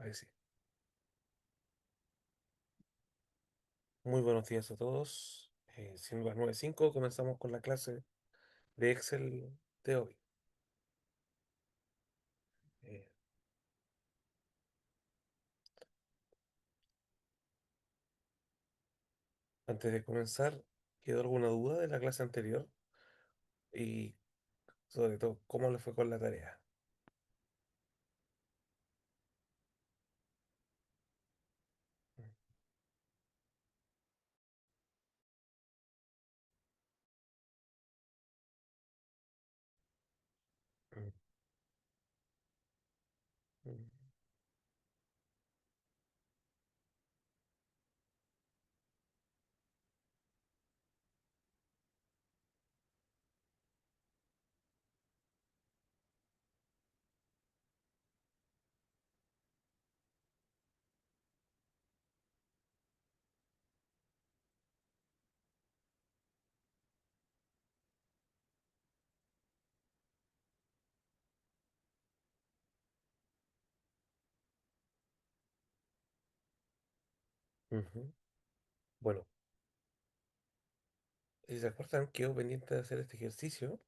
Ahí sí. Muy buenos días a todos. Siendo las 9:05, comenzamos con la clase de Excel de hoy. Eh, Antes de comenzar, ¿quedó alguna duda de la clase anterior? Y sobre todo, ¿cómo le fue con la tarea? Mm, mm, ujú. Bueno, si se acuerdan, quedó pendiente de hacer este ejercicio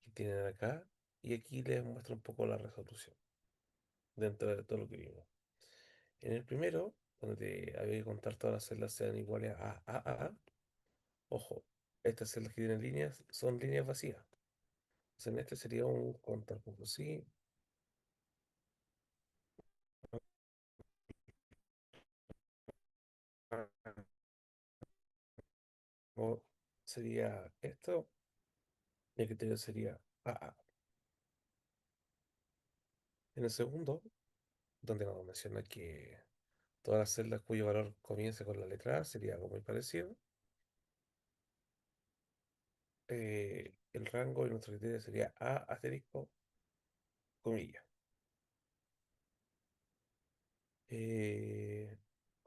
que tienen acá y aquí les muestro un poco la resolución dentro de todo lo que vimos. En el primero, donde había que contar todas las celdas sean iguales a, ojo, estas celdas que tienen líneas son líneas vacías. Entonces, en este sería un contar punto sí, o sería esto, y el criterio sería a. En el segundo, donde vamos a mencionar que todas las celdas cuyo valor comience con la letra A sería algo muy parecido. El rango y nuestro criterio sería A asterisco comilla. Eh,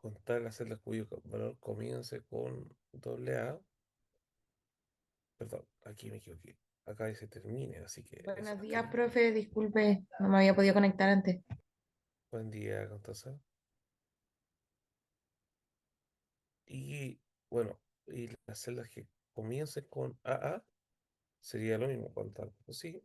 Contar las celdas cuyo valor comience con doble A. Perdón, aquí me equivoqué. Acá dice termine, así que es Buenos días, termine. profe. Disculpe, no me había podido conectar antes. Buen día, Constanza. Y bueno, y las celdas que comiencen con AA sería lo mismo, contar pues sí.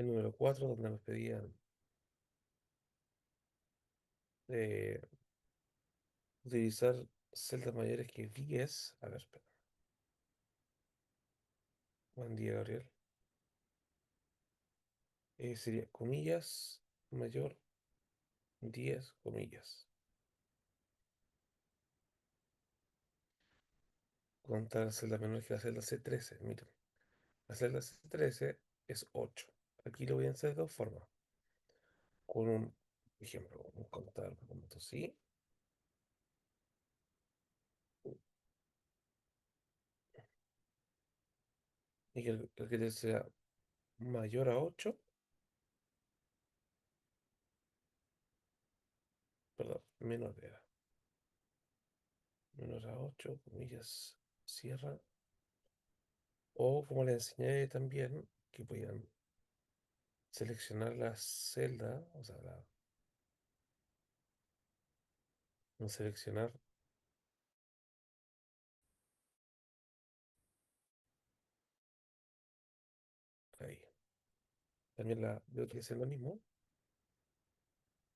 El número 4 donde nos pedían eh, utilizar celdas mayores que 10. A ver, espera. Buen día, Gabriel. Sería comillas mayor 10 comillas. Contar la celda menor que la celda C13. Miren, la celda C13 es 8. Aquí lo voy a hacer de dos formas. Con un ejemplo, un contar como esto, sí. Y que el que sea mayor a 8, perdón, menor era. Menor a 8 comillas, cierra. O como le enseñé también, que podían seleccionar la celda, o sea, no seleccionar ahí. También la de utilizar lo mismo.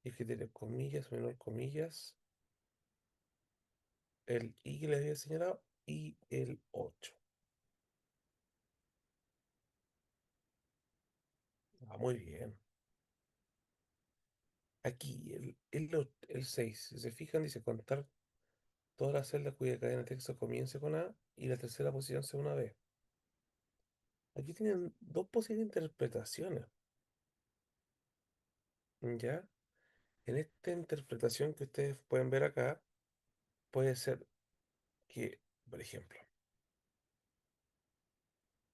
Y que tiene comillas, menor comillas, el I que les había señalado y el 8. Ah, muy bien. Aquí el 6, si se fijan, dice contar todas las celdas cuya cadena de texto comience con A y la tercera posición sea una B. Aquí tienen dos posibles interpretaciones, ¿ya? En esta interpretación que ustedes pueden ver acá, puede ser que, por ejemplo,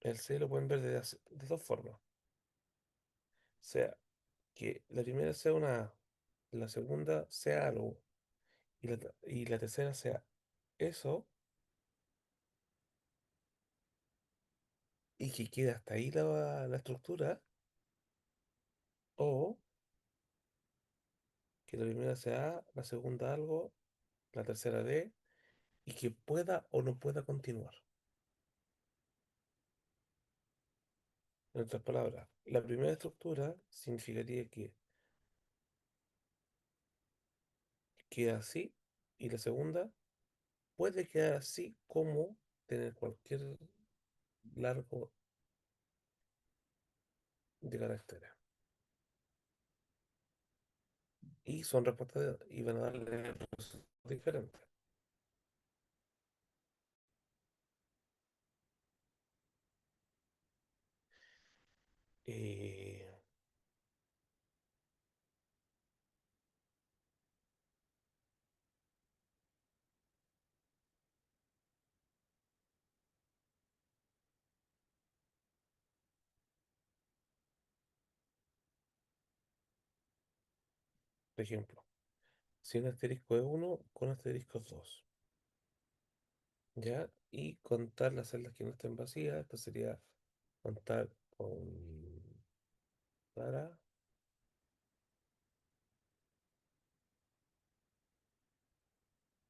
el C lo pueden ver de dos formas. Sea que la primera sea una A, la segunda sea algo, y la tercera sea eso y que quede hasta ahí la estructura, o que la primera sea A, la segunda algo, la tercera D, y que pueda o no pueda continuar. En otras palabras, la primera estructura significaría que queda así, y la segunda puede quedar así como tener cualquier largo de caracteres. Y son respuestas y van a darle resultados diferentes. Eh, por ejemplo, si un asterisco es uno con asterisco es 2, ¿ya? Y contar las celdas que no estén vacías, esto sería contar con para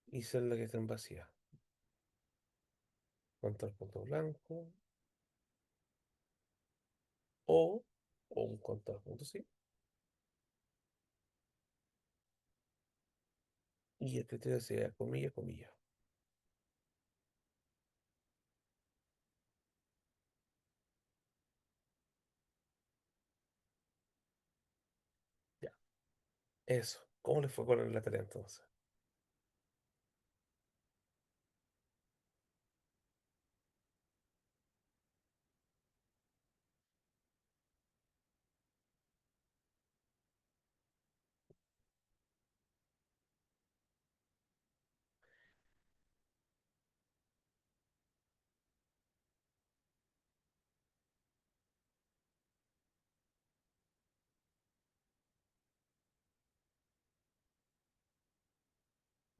y celdas que estén vacías. Contar punto blanco o, o un contar punto sí. Y este sería comilla, comilla. Ya, eso. ¿Cómo le fue con la tarea entonces?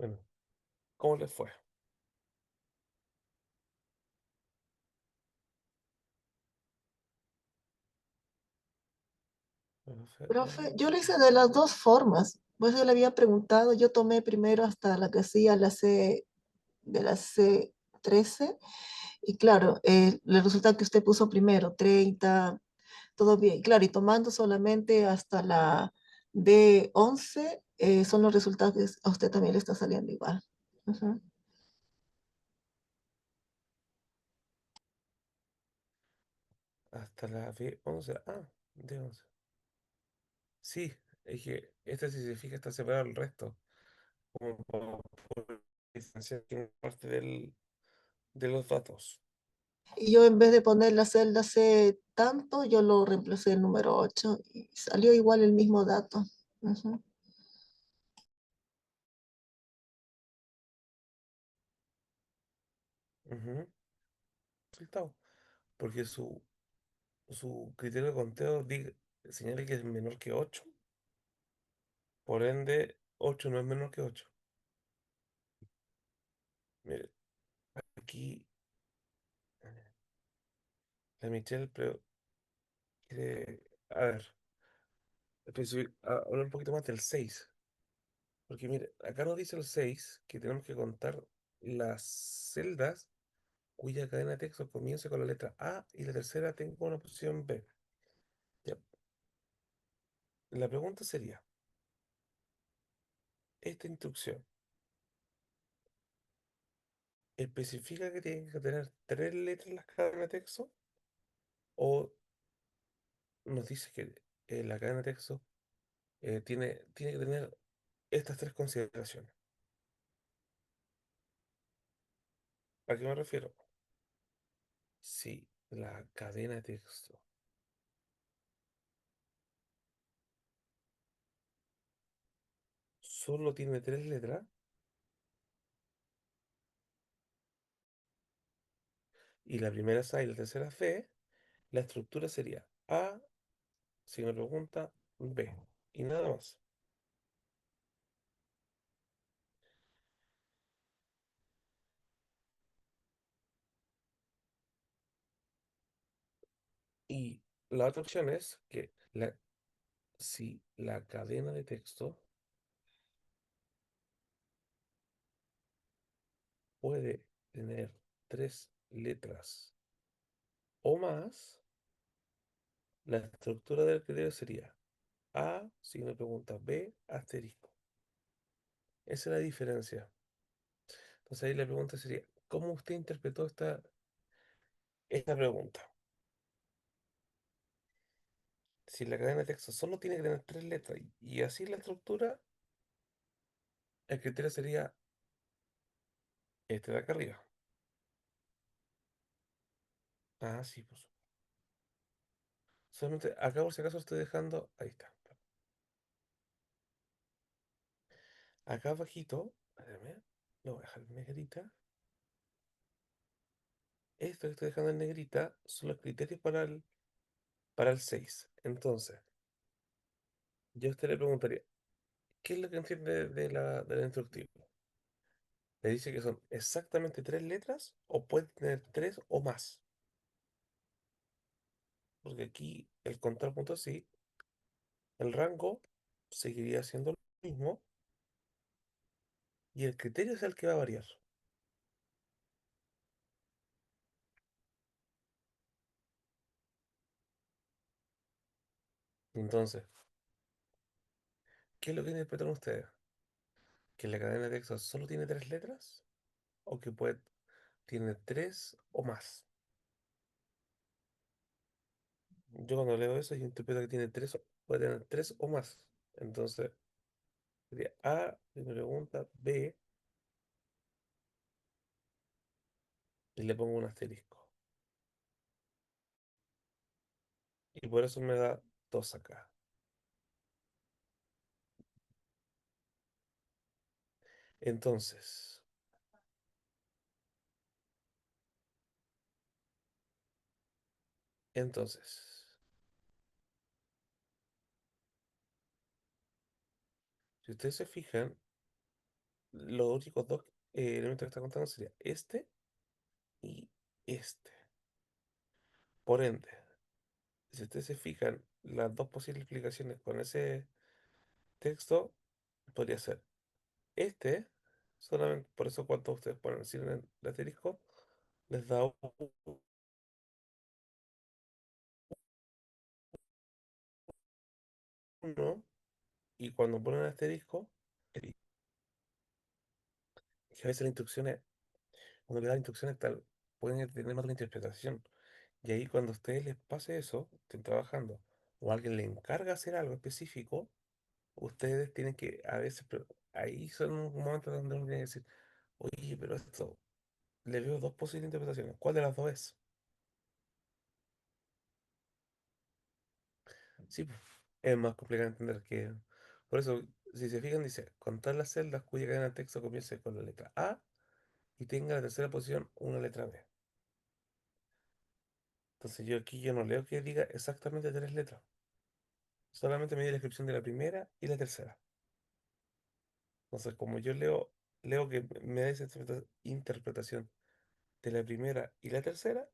Bueno, ¿cómo le fue? Profe, Profe, yo lo hice de las dos formas. Pues yo le había preguntado, yo tomé primero hasta la casilla la C de la C13 y claro, el resultado que usted puso primero, 30, todo bien. Claro, y tomando solamente hasta la D11, son los resultados que a usted también le está saliendo igual. Ujú. hasta la B11. Ah, D11. Sí, es que esta, si se fija, está separado del resto. Como por distanciar que parte de los datos. Y yo en vez de poner la celda C tanto, yo lo reemplacé el número 8 y salió igual el mismo dato. Ujú. Ujú, resultado. Porque su criterio de conteo señala que es menor que 8. Por ende, 8 no es menor que 8. Mire, aquí la Michelle quiere, a ver, hablar un poquito más del 6. Porque mire, acá nos dice el 6 que tenemos que contar las celdas cuya cadena de texto comienza con la letra A y la tercera tenga una posición B. Ya, la pregunta sería, ¿esta instrucción especifica que tienen que tener tres letras las cadenas de texto? ¿O nos dice que la cadena de texto tiene que tener estas tres consideraciones? ¿A qué me refiero? Si la cadena de texto solo tiene tres letras y la primera es A y la tercera es B, la estructura sería A, signo de pregunta, B y nada más. Y la otra opción es que si la cadena de texto puede tener tres letras o más, la estructura del criterio sería A, signo de pregunta, B, asterisco. Esa es la diferencia. Entonces ahí la pregunta sería, ¿cómo usted interpretó esta pregunta? Si la cadena de texto solo tiene que tener tres letras y así la estructura, el criterio sería este de acá arriba. Ah, sí, pues. Solamente acá por si acaso estoy dejando. Ahí está. Acá abajito, espérame, lo voy a dejar en negrita. Esto que estoy dejando en negrita son los criterios para el 6. Entonces, yo a usted le preguntaría, ¿qué es lo que entiende del instructivo? Le dice que son exactamente tres letras o puede tener tres o más. Porque aquí el contrapunto sí, el rango seguiría siendo lo mismo y el criterio es el que va a variar. Entonces, ¿qué es lo que interpretan ustedes? ¿Que la cadena de texto solo tiene tres letras? ¿O que tiene tres o más? Yo cuando leo eso, yo interpreto que tiene tres, puede tener tres o más. Entonces, sería A, primera pregunta, B, y le pongo un asterisco. Y por eso me da dos acá. Entonces, entonces, si ustedes se fijan, los únicos dos elementos que está contando sería este y este. Por ende, si ustedes se fijan, las dos posibles explicaciones con ese texto podría ser este, solamente por eso cuando ustedes ponen sin el asterisco, les da uno, y cuando ponen asterisco, que a veces las instrucciones, cuando le dan instrucciones tal, pueden tener más de una interpretación. Y ahí cuando a ustedes les pase eso, estén trabajando, o alguien le encarga hacer algo específico, ustedes tienen que, a veces, pero ahí son momentos donde uno tiene que decir, oye, pero esto, le veo dos posibles interpretaciones. ¿Cuál de las dos es? Sí, pues, es más complicado de entender que... Por eso, si se fijan, dice, contar las celdas cuya cadena de texto comience con la letra A y tenga la tercera posición una letra B. Entonces yo aquí yo no leo que diga exactamente tres letras. Solamente me dio la descripción de la primera y la tercera. Entonces, como yo leo que me da esa interpretación de la primera y la tercera,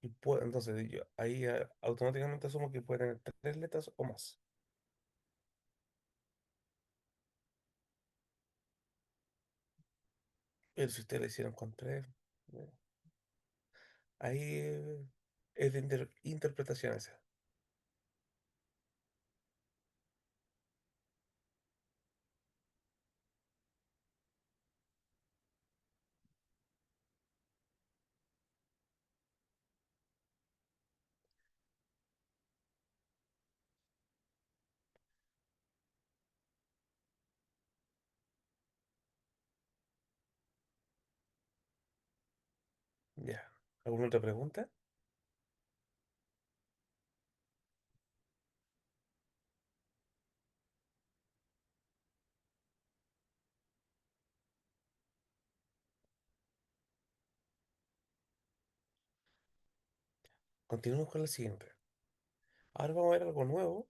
y puedo, entonces yo ahí automáticamente asumo que puede tener tres letras o más. Pero si ustedes lo hicieron con tres, eh, ahí es de interpretación esa. Ya. ¿Alguna otra pregunta? Continuamos con la siguiente. Ahora vamos a ver algo nuevo,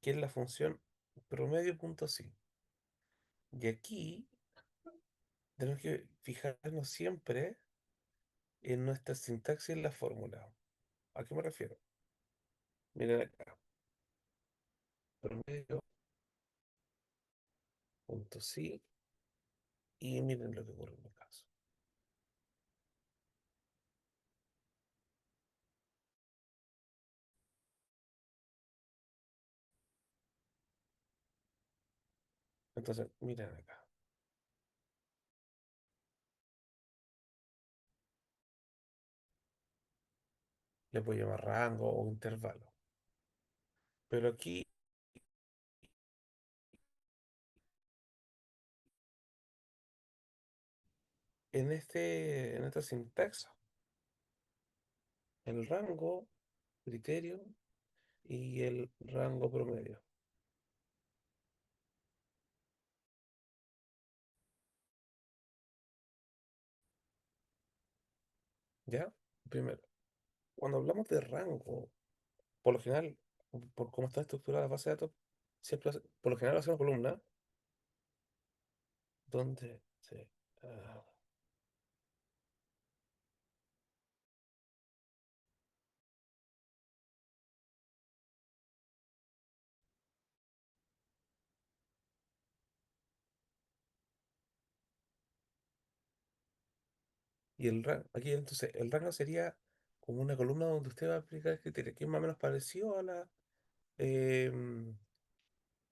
que es la función promedio.si. Y aquí tenemos que fijarnos siempre en nuestra sintaxis en la fórmula. ¿A qué me refiero? Miren acá, promedio, punto sí, y miren lo que ocurre en mi caso. Entonces, miren acá. Le puedo llamar rango o intervalo. Pero aquí, en esta sintaxis, el rango, criterio y el rango promedio. ¿Ya? Primero, cuando hablamos de rango, por lo general, por cómo está estructurada la base de datos, por lo general hacemos columna donde se... ah, y el rango, aquí entonces, el rango sería como una columna donde usted va a aplicar el criterio, que es más o menos parecido em,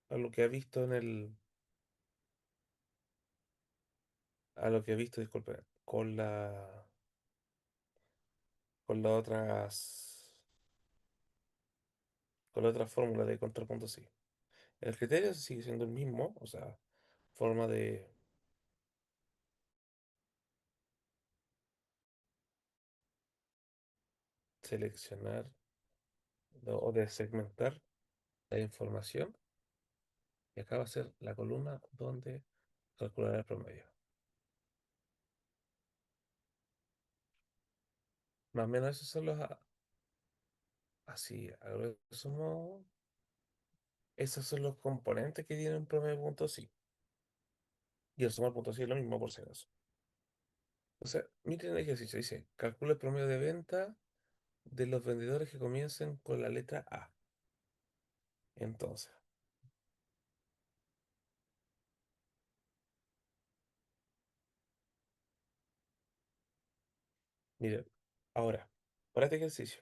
a lo que ha visto a lo que ha visto, disculpe, con las con la otra fórmula de control punto sí. El criterio sigue siendo el mismo, o sea, forma de seleccionar o de segmentar la información, y acá va a ser la columna donde calcular el promedio. Más o menos esos son así, a grosso modo, esos son los componentes que tienen un promedio punto sí. Y el sumar punto sí es lo mismo por si acaso. O sea, miren el ejercicio, dice, calcula el promedio de venta de los vendedores que comiencen con la letra A. Entonces, miren, ahora, para este ejercicio,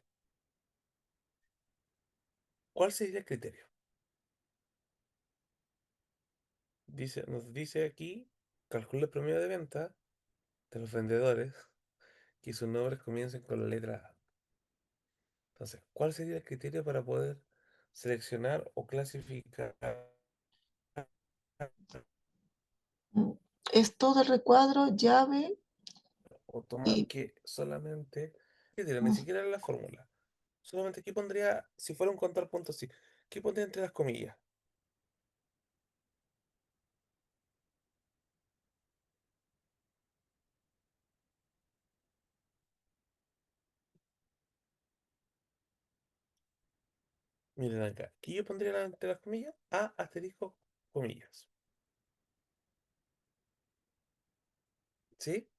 ¿cuál sería el criterio? Nos dice aquí, calcula el promedio de venta de los vendedores que sus nombres comiencen con la letra A. Entonces, ¿cuál sería el criterio para poder seleccionar o clasificar Mm, Es todo el recuadro, llave o tomar y que solamente, criterio, ni mm, siquiera en la fórmula? Solamente aquí pondría, si fuera un contar puntos, sí, ¿qué pondría entre las comillas? Miren acá, aquí yo pondría entre las comillas A asterisco comillas. ¿Sí?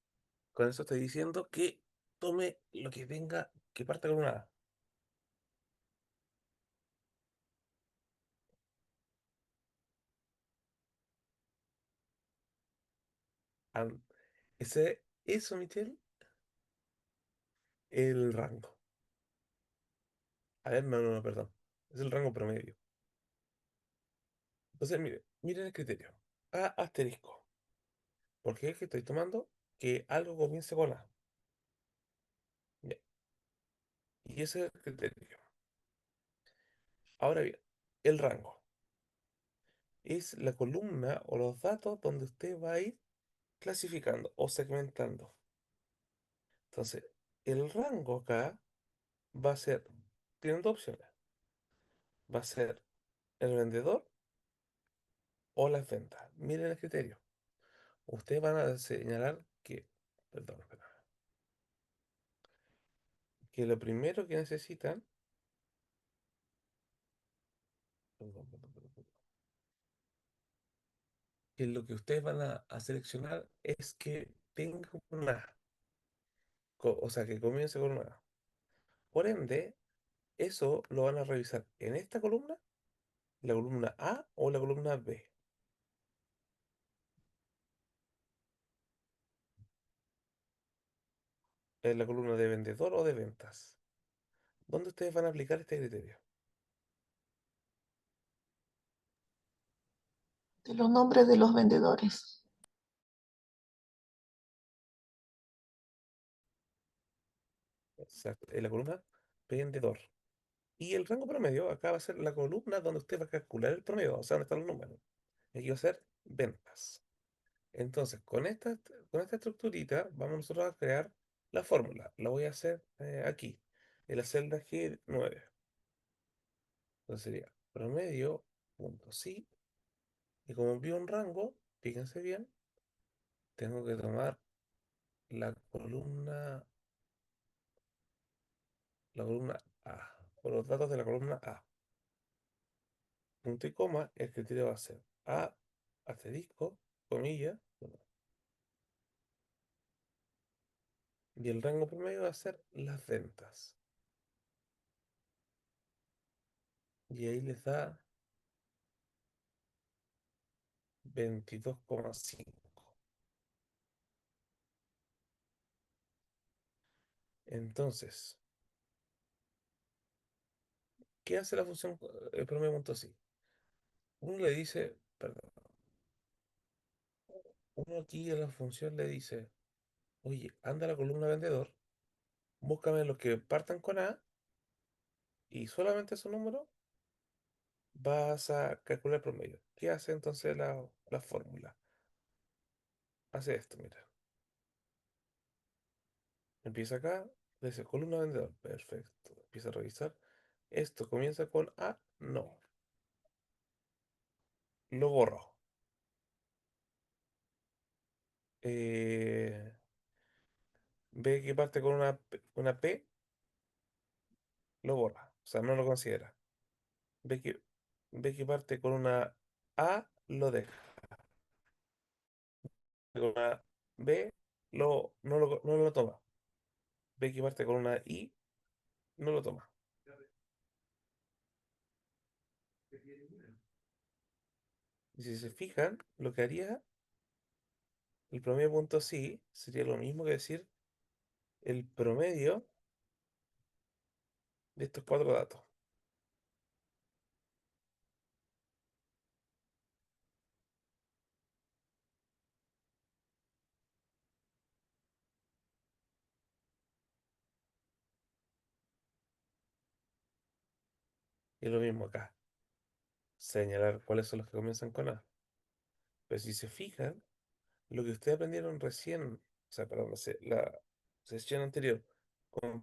Con eso estoy diciendo que tome lo que venga, que parta con una A. An- eso, Michelle, el rango. A ver, no, no, no, perdón. Es el rango promedio. Entonces, miren el criterio. A asterisco. ¿Por qué es que estoy tomando que algo comience con A? Ya, y ese es el criterio. Ahora bien, el rango es la columna o los datos donde usted va a ir clasificando o segmentando. Entonces, el rango acá va a ser, tienen dos opciones. Va a ser el vendedor o las ventas. Miren el criterio. Ustedes van a señalar que, perdón, espera, que lo primero que necesitan, que lo que ustedes van a seleccionar es que tenga una A. O sea, que comience con una A. Por ende, eso lo van a revisar en esta columna, la columna A o la columna B. En la columna de vendedor o de ventas. ¿Dónde ustedes van a aplicar este criterio? De los nombres de los vendedores. Exacto, en la columna vendedor. Y el rango promedio, acá va a ser la columna donde usted va a calcular el promedio, o sea, donde están los números. Aquí va a ser ventas. Entonces, con esta estructurita, vamos nosotros a crear la fórmula. La voy a hacer aquí, en la celda G9. Entonces sería promedio punto sí. Y como envío un rango, fíjense bien, tengo que tomar la columna, la columna A, o los datos de la columna A. Punto y coma, el criterio va a ser A asterisco, comilla, y el rango promedio va a ser las ventas. Y ahí les da 22,5. Entonces, ¿qué hace la función promedio punto sí? Uno le dice, perdón, uno aquí en la función le dice, oye, anda a la columna vendedor, búscame los que partan con A y solamente su número vas a calcular el promedio. ¿Qué hace entonces la fórmula? Hace esto, mira. Empieza acá, le dice columna vendedor, perfecto. Empieza a revisar. Esto comienza con A, no. Lo borro. Eh, Ve que parte con una P, lo borra. O sea, no lo considera. Ve que, ve que parte con una A, lo deja. Con una B, no lo toma. Ve que parte con una I, no lo toma. Y si se fijan, lo que haría el promedio punto sí sería lo mismo que decir el promedio de estos cuatro datos. Y es lo mismo acá. Señalar cuáles son los que comienzan con A. Pero si se fijan, lo que ustedes aprendieron recién, o sea, perdón, la sesión anterior con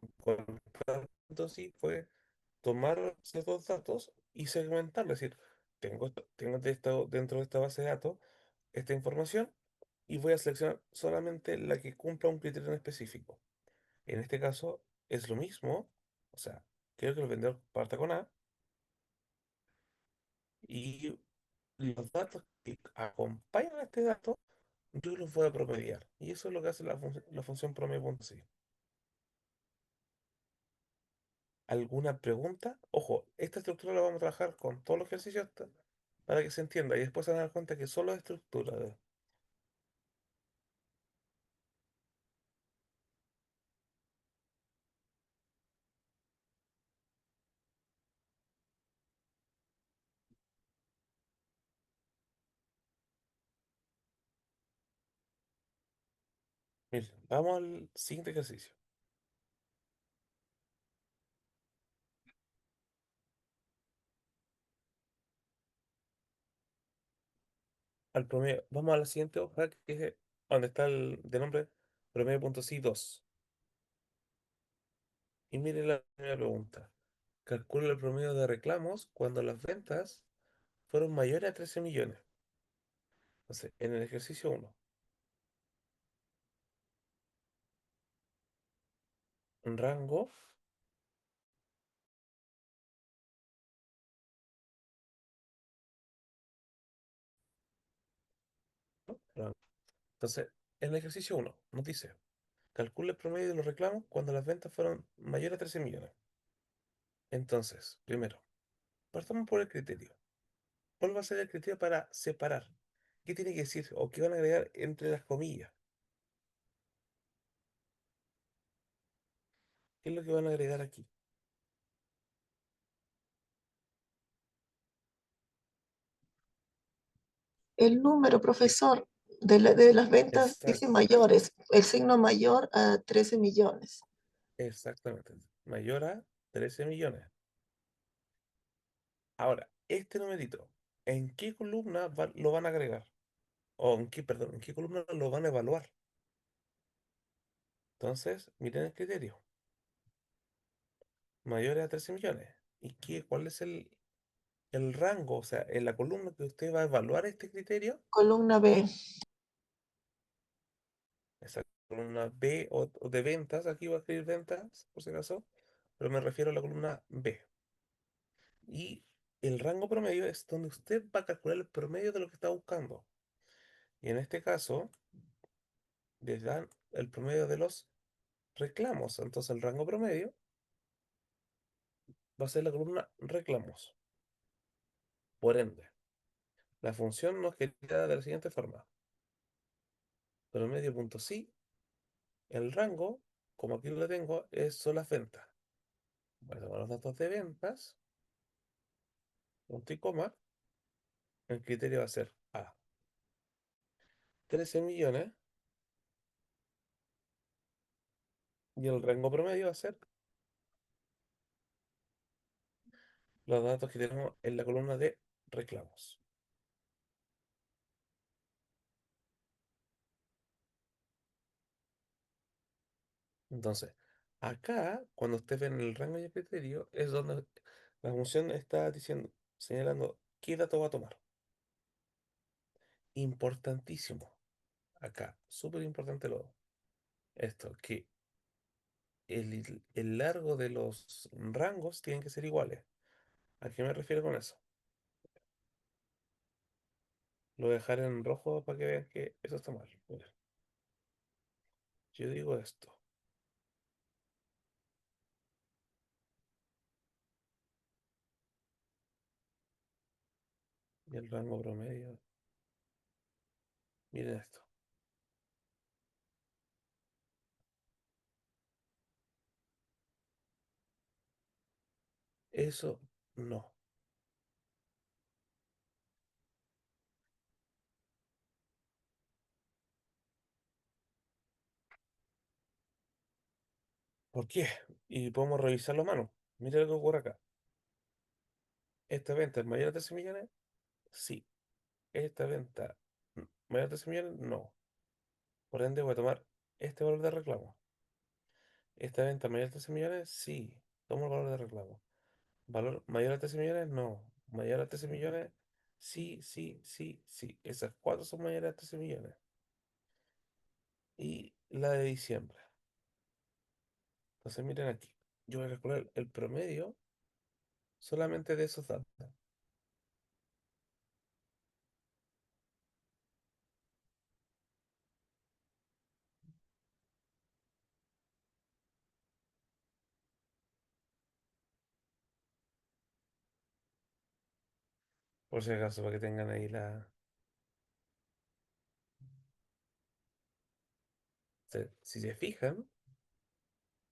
punto sí fue tomar ciertos datos y segmentarlo. Es decir, tengo dentro de esta base de datos esta información y voy a seleccionar solamente la que cumpla un criterio en específico. En este caso es lo mismo, o sea, quiero que el vendedor parta con A y los datos que acompañan a este dato, yo los voy a promediar. Y eso es lo que hace la función promedio.sí. ¿Alguna pregunta? Ojo, esta estructura la vamos a trabajar con todos los ejercicios para que se entienda y después se van a dar cuenta que solo es estructura. Miren, vamos al siguiente ejercicio. Al promedio, vamos a la siguiente hoja que es donde está el de nombre promedio.sí 2. Y miren la primera pregunta. Calcula el promedio de reclamos cuando las ventas fueron mayores a 13 millones. Entonces, en el ejercicio uno, un rango, ¿no? Entonces, en el ejercicio uno nos dice, calcula el promedio de los reclamos cuando las ventas fueron mayores a 13 millones. Entonces, primero, partamos por el criterio. ¿Cuál va a ser el criterio para separar? ¿Qué tiene que decir o qué van a agregar entre las comillas? ¿Qué es lo que van a agregar aquí? El número, profesor, de las ventas dice Exacto, mayores, el signo mayor a 13 millones. exactamente. Mayor a 13 millones. Ahora, este numerito, ¿en qué columna lo van a agregar? O en qué, perdón, ¿en qué columna lo van a evaluar? Entonces, miren el criterio. Mayores a 13 millones. ¿Y cuál es el rango? O sea, en la columna que usted va a evaluar este criterio, Columna B, esa columna B o de ventas, aquí va a escribir ventas, por si acaso, pero me refiero a la columna B. Y el rango promedio es donde usted va a calcular el promedio de lo que está buscando. Y en este caso, les dan el promedio de los reclamos. Entonces, el rango promedio va a ser la columna reclamos. Por ende, la función nos queda de la siguiente forma. Promedio punto sí. El rango, como aquí lo tengo, son las ventas. Voy a tomar los datos de ventas, punto y coma. El criterio va a ser A. 13 millones y el rango promedio va a ser los datos que tenemos en la columna de reclamos. Entonces, acá, cuando ustedes ven el rango y el criterio, es donde la función está diciendo, señalando qué dato va a tomar. Importantísimo. Acá, súper importante esto, que el largo de los rangos tienen que ser iguales. ¿A qué me refiero con eso? Lo voy a dejar en rojo para que vean que eso está mal. Mira, yo digo esto, y el rango promedio, miren esto. Eso no. ¿Por qué? Y podemos revisarlo a mano. Mira lo que ocurre acá. ¿Esta venta es mayor a 13 millones? Sí. ¿Esta venta mayor a 13 millones? No. Por ende voy a tomar este valor de reclamo. ¿Esta venta mayor a 13 millones? Sí. Tomo el valor de reclamo. ¿Valor mayor a 13 millones? No. ¿Mayor a 13 millones? Sí, sí, sí, sí. Esas cuatro son mayores a 13 millones. Y la de diciembre. Entonces miren aquí. Yo voy a calcular el promedio solamente de esos datos. Por si acaso, para que tengan ahí la... Si se fijan,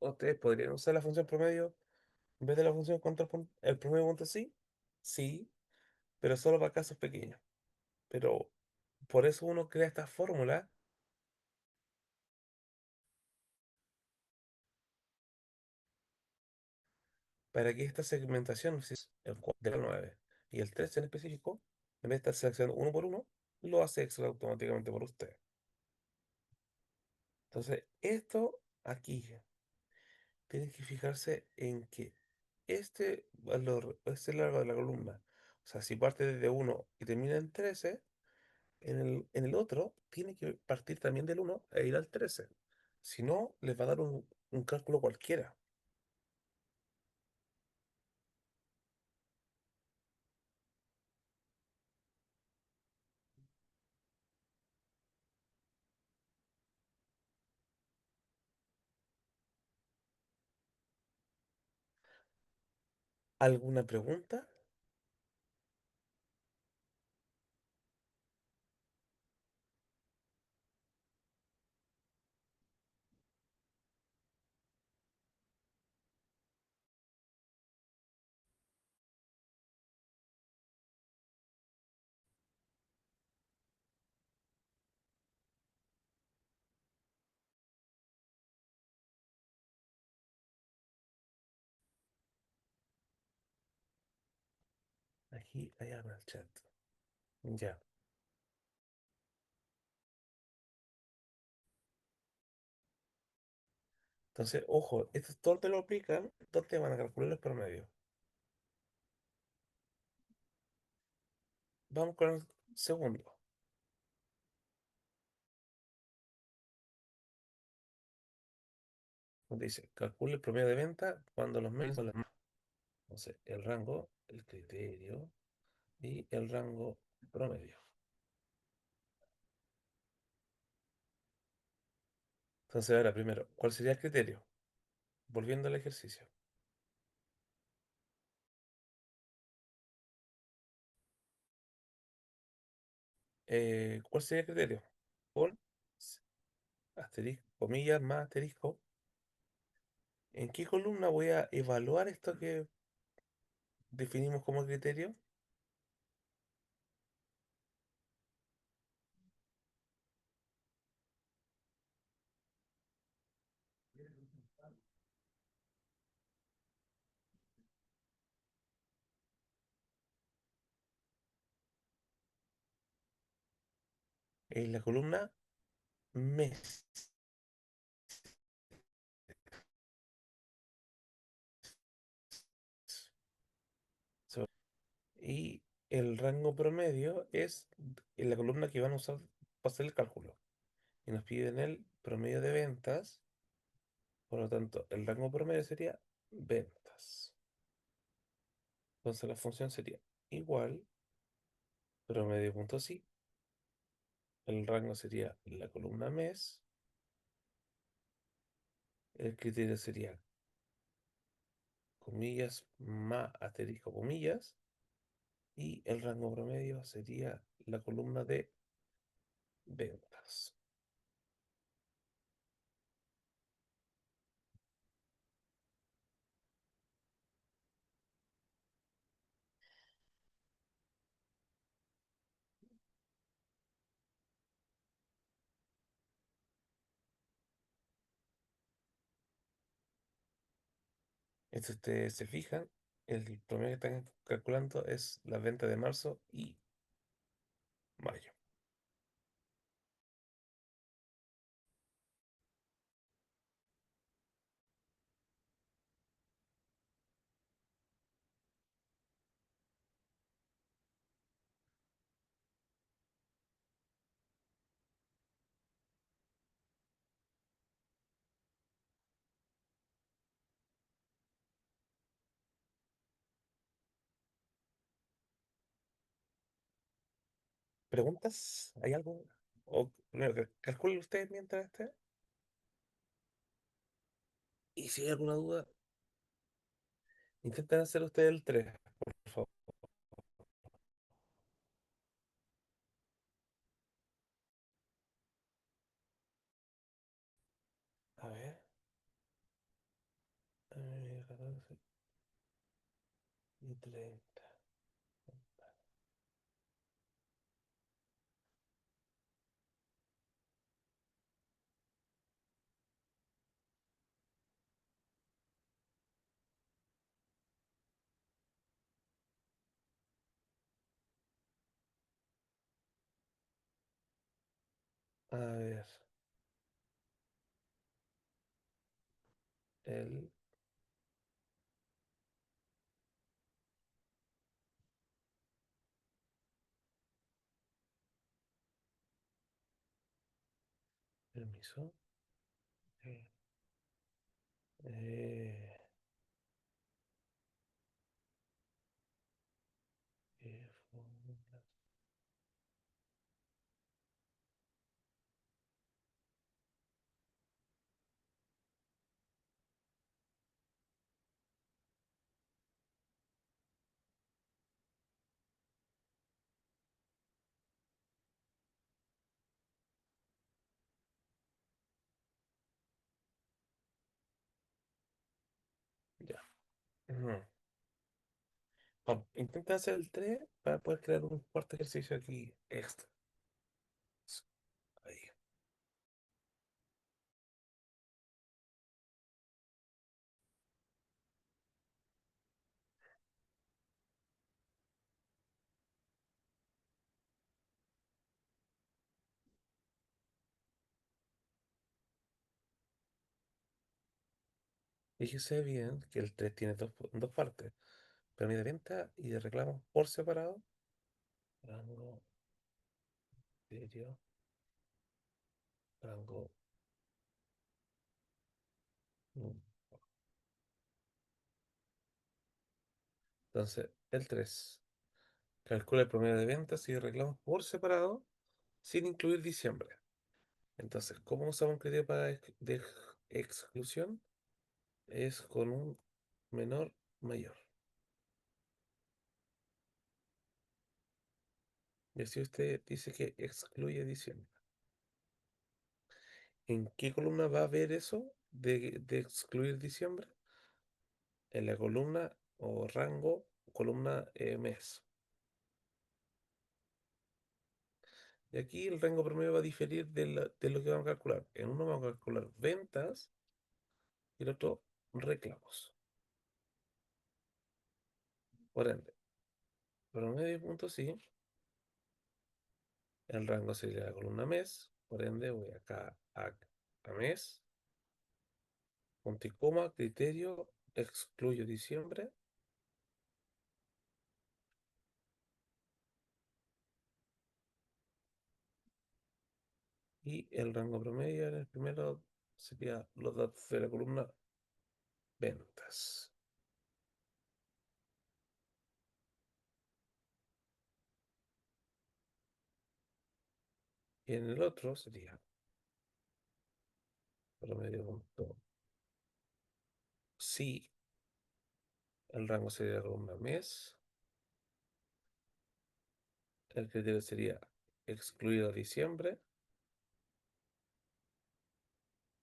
ustedes podrían usar la función promedio en vez de la función contra el promedio punto sí. Sí, pero solo para casos pequeños. Pero por eso uno crea esta fórmula para que esta segmentación, si es el 4 del 9 y el 13 en específico, en vez de estar seleccionando uno por uno, lo hace Excel automáticamente por usted. Entonces, esto aquí tienen que fijarse en que este valor, este largo de la columna, o sea, si parte desde uno y termina en 13, en el otro tiene que partir también del uno e ir al 13. Si no, les va a dar un cálculo cualquiera. ¿Alguna pregunta? Aquí hay algo en el chat. Ya. Entonces, ojo, esto todo te lo aplican, ¿dónde van a calcular los promedios? Vamos con el segundo. Donde dice, calcule el promedio de venta cuando los medios son las más. Entonces, el rango, el criterio y el rango promedio. Entonces, ahora primero, ¿cuál sería el criterio? Volviendo al ejercicio. ¿Cuál sería el criterio? Con asterisco, comillas, más asterisco. ¿En qué columna voy a evaluar esto que definimos como criterio? En la columna mes. So- Y el rango promedio es en la columna que van a usar para hacer el cálculo. Y nos piden el promedio de ventas. Por lo tanto, el rango promedio sería ventas. Entonces la función sería igual promedio.si. El rango sería la columna mes. El criterio sería comillas más asterisco comillas. Y el rango promedio sería la columna de ventas. Entonces ustedes se fijan, el promedio que están calculando es la venta de marzo y mayo. ¿Preguntas? ¿Hay algo? O primero, calculen ustedes mientras esté. Y si hay alguna duda, intenten hacer ustedes el 3, por favor. A ver. 14 y 30. A ver. El permiso. Eh, eh, fórmula. Ujú. Vamos, intenta hacer el 3 para poder crear un cuarto ejercicio aquí extra. Ahí. Fíjese bien que el 3 tiene dos partes. Premio de venta y de reclamos por separado. Rango, criterio, rango. mm. Entonces, el 3 calcula el promedio de ventas y de reclamos por separado sin incluir diciembre. Entonces, ¿cómo usamos un criterio de exclusión? Es con un menor mayor. Y así usted dice que excluye diciembre. ¿En qué columna va a ver eso de excluir diciembre? En la columna o rango, columna mes. Y aquí el rango promedio va a diferir de lo que vamos a calcular. En uno vamos a calcular ventas y el otro reclamos. Por ende, promedio punto sí. El rango sería la columna mes. Por ende, voy acá a mes. Punto y coma, criterio, excluyo diciembre. Y el rango promedio en el primero sería los datos de la columna ventas. Y en el otro sería promedio punto sí. El rango sería la columna mes. El criterio sería excluido diciembre.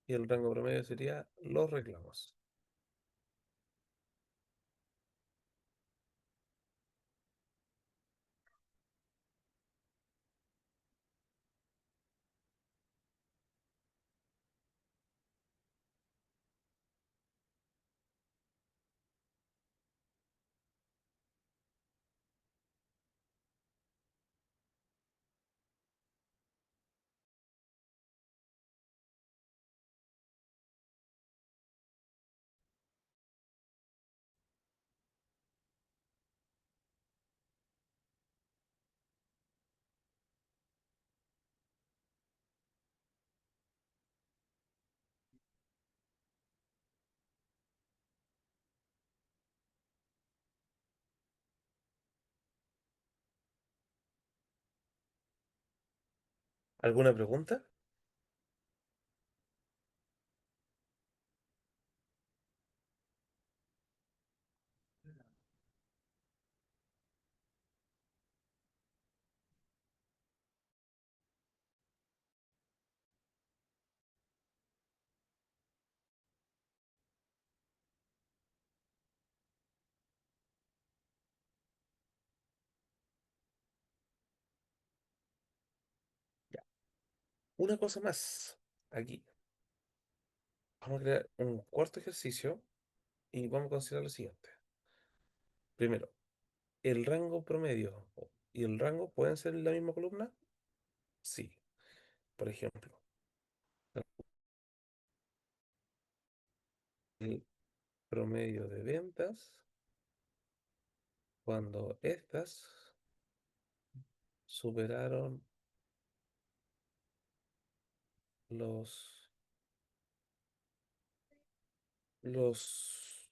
Y el rango promedio sería los reclamos. ¿Alguna pregunta? Ya. Una cosa más. Aquí. Vamos a crear un cuarto ejercicio y vamos a considerar lo siguiente. Primero, el rango promedio y el rango pueden ser en la misma columna. Sí. Por ejemplo, el promedio de ventas cuando estas superaron los, los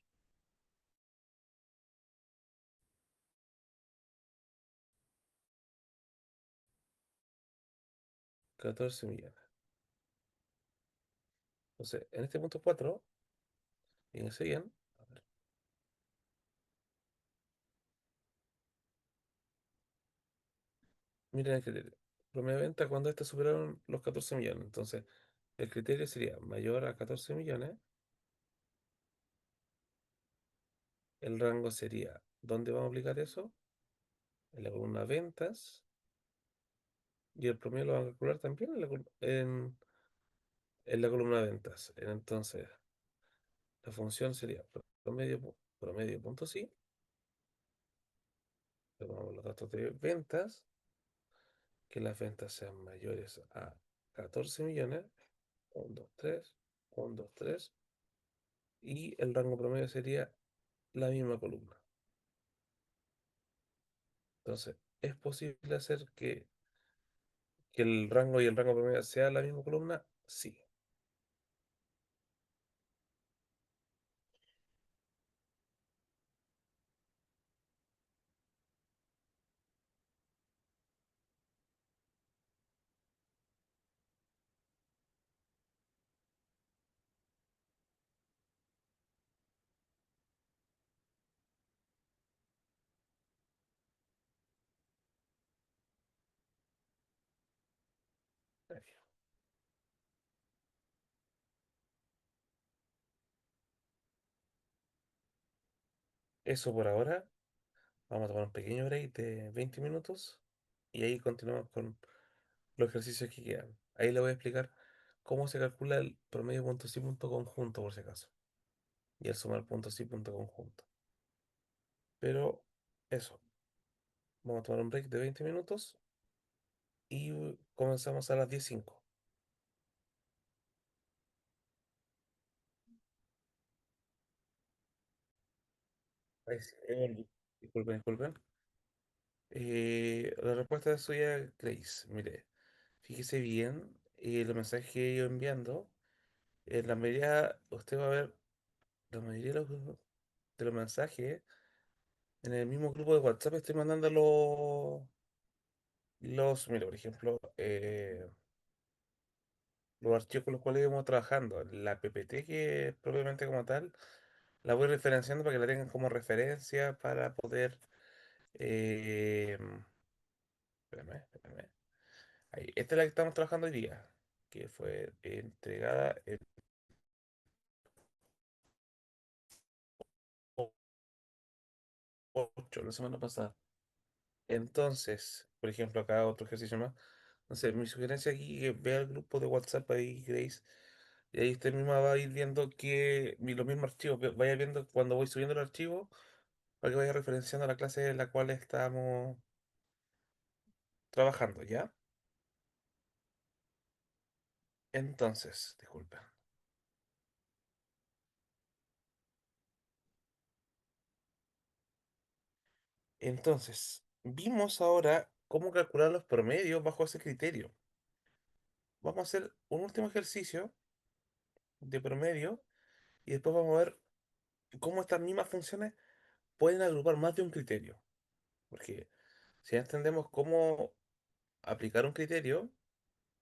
14 millones. Entonces, en este punto 4, fíjense bien. A ver, miren el criterio. Promedio de venta cuando estas superaron los 14 millones. Entonces, el criterio sería mayor a 14 millones El rango sería, ¿dónde vamos a aplicar eso? En la columna ventas. Y el promedio lo vamos a calcular también en la columna ventas. Entonces, la función sería promedio punto sí. Tomamos los datos de ventas, que las ventas sean mayores a 14 millones. 1, 2, 3, 1, 2, 3. Y el rango promedio sería la misma columna. Entonces, ¿es posible hacer que el rango y el rango promedio sea la misma columna? Sí. Eso por ahora. Vamos a tomar un pequeño break de 20 minutos y ahí continuamos con los ejercicios que quedan. Ahí le voy a explicar cómo se calcula el promedio punto sí punto conjunto por si acaso y el sumar punto sí punto conjunto. Pero eso, vamos a tomar un break de 20 minutos y comenzamos a las 10:05. Ahí sí, disculpen, disculpen. La respuesta es suya, Grace. Mire, fíjese bien los mensajes que he ido enviando. En la mayoría, usted va a ver la mayoría de los mensajes en el mismo grupo de WhatsApp. Estoy mandando mira, por ejemplo, los archivos con los cuales íbamos trabajando. La PPT, que es propiamente como tal, la voy referenciando para que la tengan como referencia para poder. eh, espérame. Ahí, esta es la que estamos trabajando hoy día, que fue entregada el 8, la semana pasada. Entonces, por ejemplo, acá otro ejercicio más. No sé, mi sugerencia aquí es que vea el grupo de WhatsApp ahí, Grace, y ahí usted misma va a ir viendo los mismos archivos, vaya viendo cuando voy subiendo el archivo, para que vaya referenciando la clase en la cual estamos trabajando, ¿ya? Entonces, disculpen. Entonces, vimos ahora cómo calcular los promedios bajo ese criterio. Vamos a hacer un último ejercicio de promedio y después vamos a ver cómo estas mismas funciones pueden agrupar más de un criterio. Porque si ya entendemos cómo aplicar un criterio,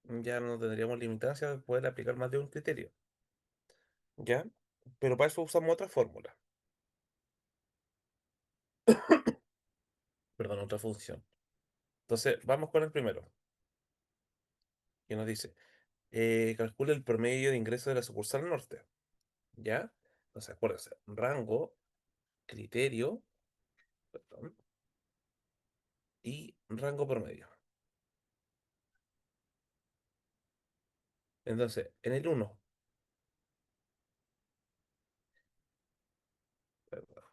ya no tendríamos limitancia de poder aplicar más de un criterio. ¿Ya? Pero para eso usamos otra fórmula. Perdón, otra función. Entonces, vamos con el primero, que nos dice, calcula el promedio de ingresos de la sucursal norte. ¿Ya? Entonces, acuérdense, rango, criterio, perdón, y rango promedio. Entonces, en el uno, perdón,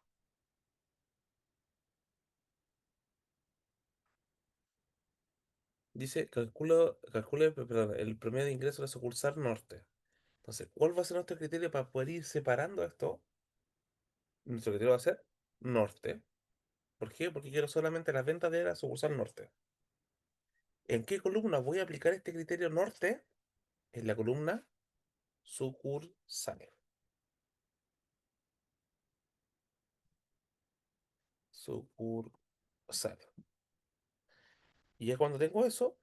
dice, perdón, el promedio de ingresos de la sucursal norte. Entonces, ¿cuál va a ser nuestro criterio para poder ir separando esto? Nuestro criterio va a ser norte. ¿Por qué? Porque quiero solamente las ventas de la sucursal norte. ¿En qué columna voy a aplicar este criterio norte? En la columna sucursal. Sucursal. Y ya cuando tengo eso,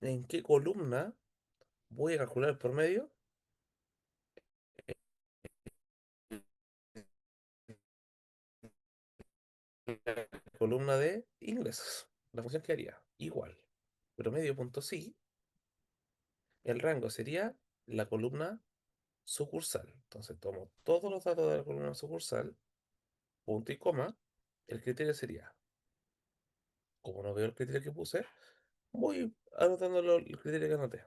¿en qué columna voy a calcular el promedio? En la columna de ingresos. La función que haría igual. Promedio punto sí. El rango sería la columna sucursal. Entonces tomo todos los datos de la columna sucursal punto y coma, el criterio sería, como no veo el criterio que puse, voy anotando el criterio que anoté.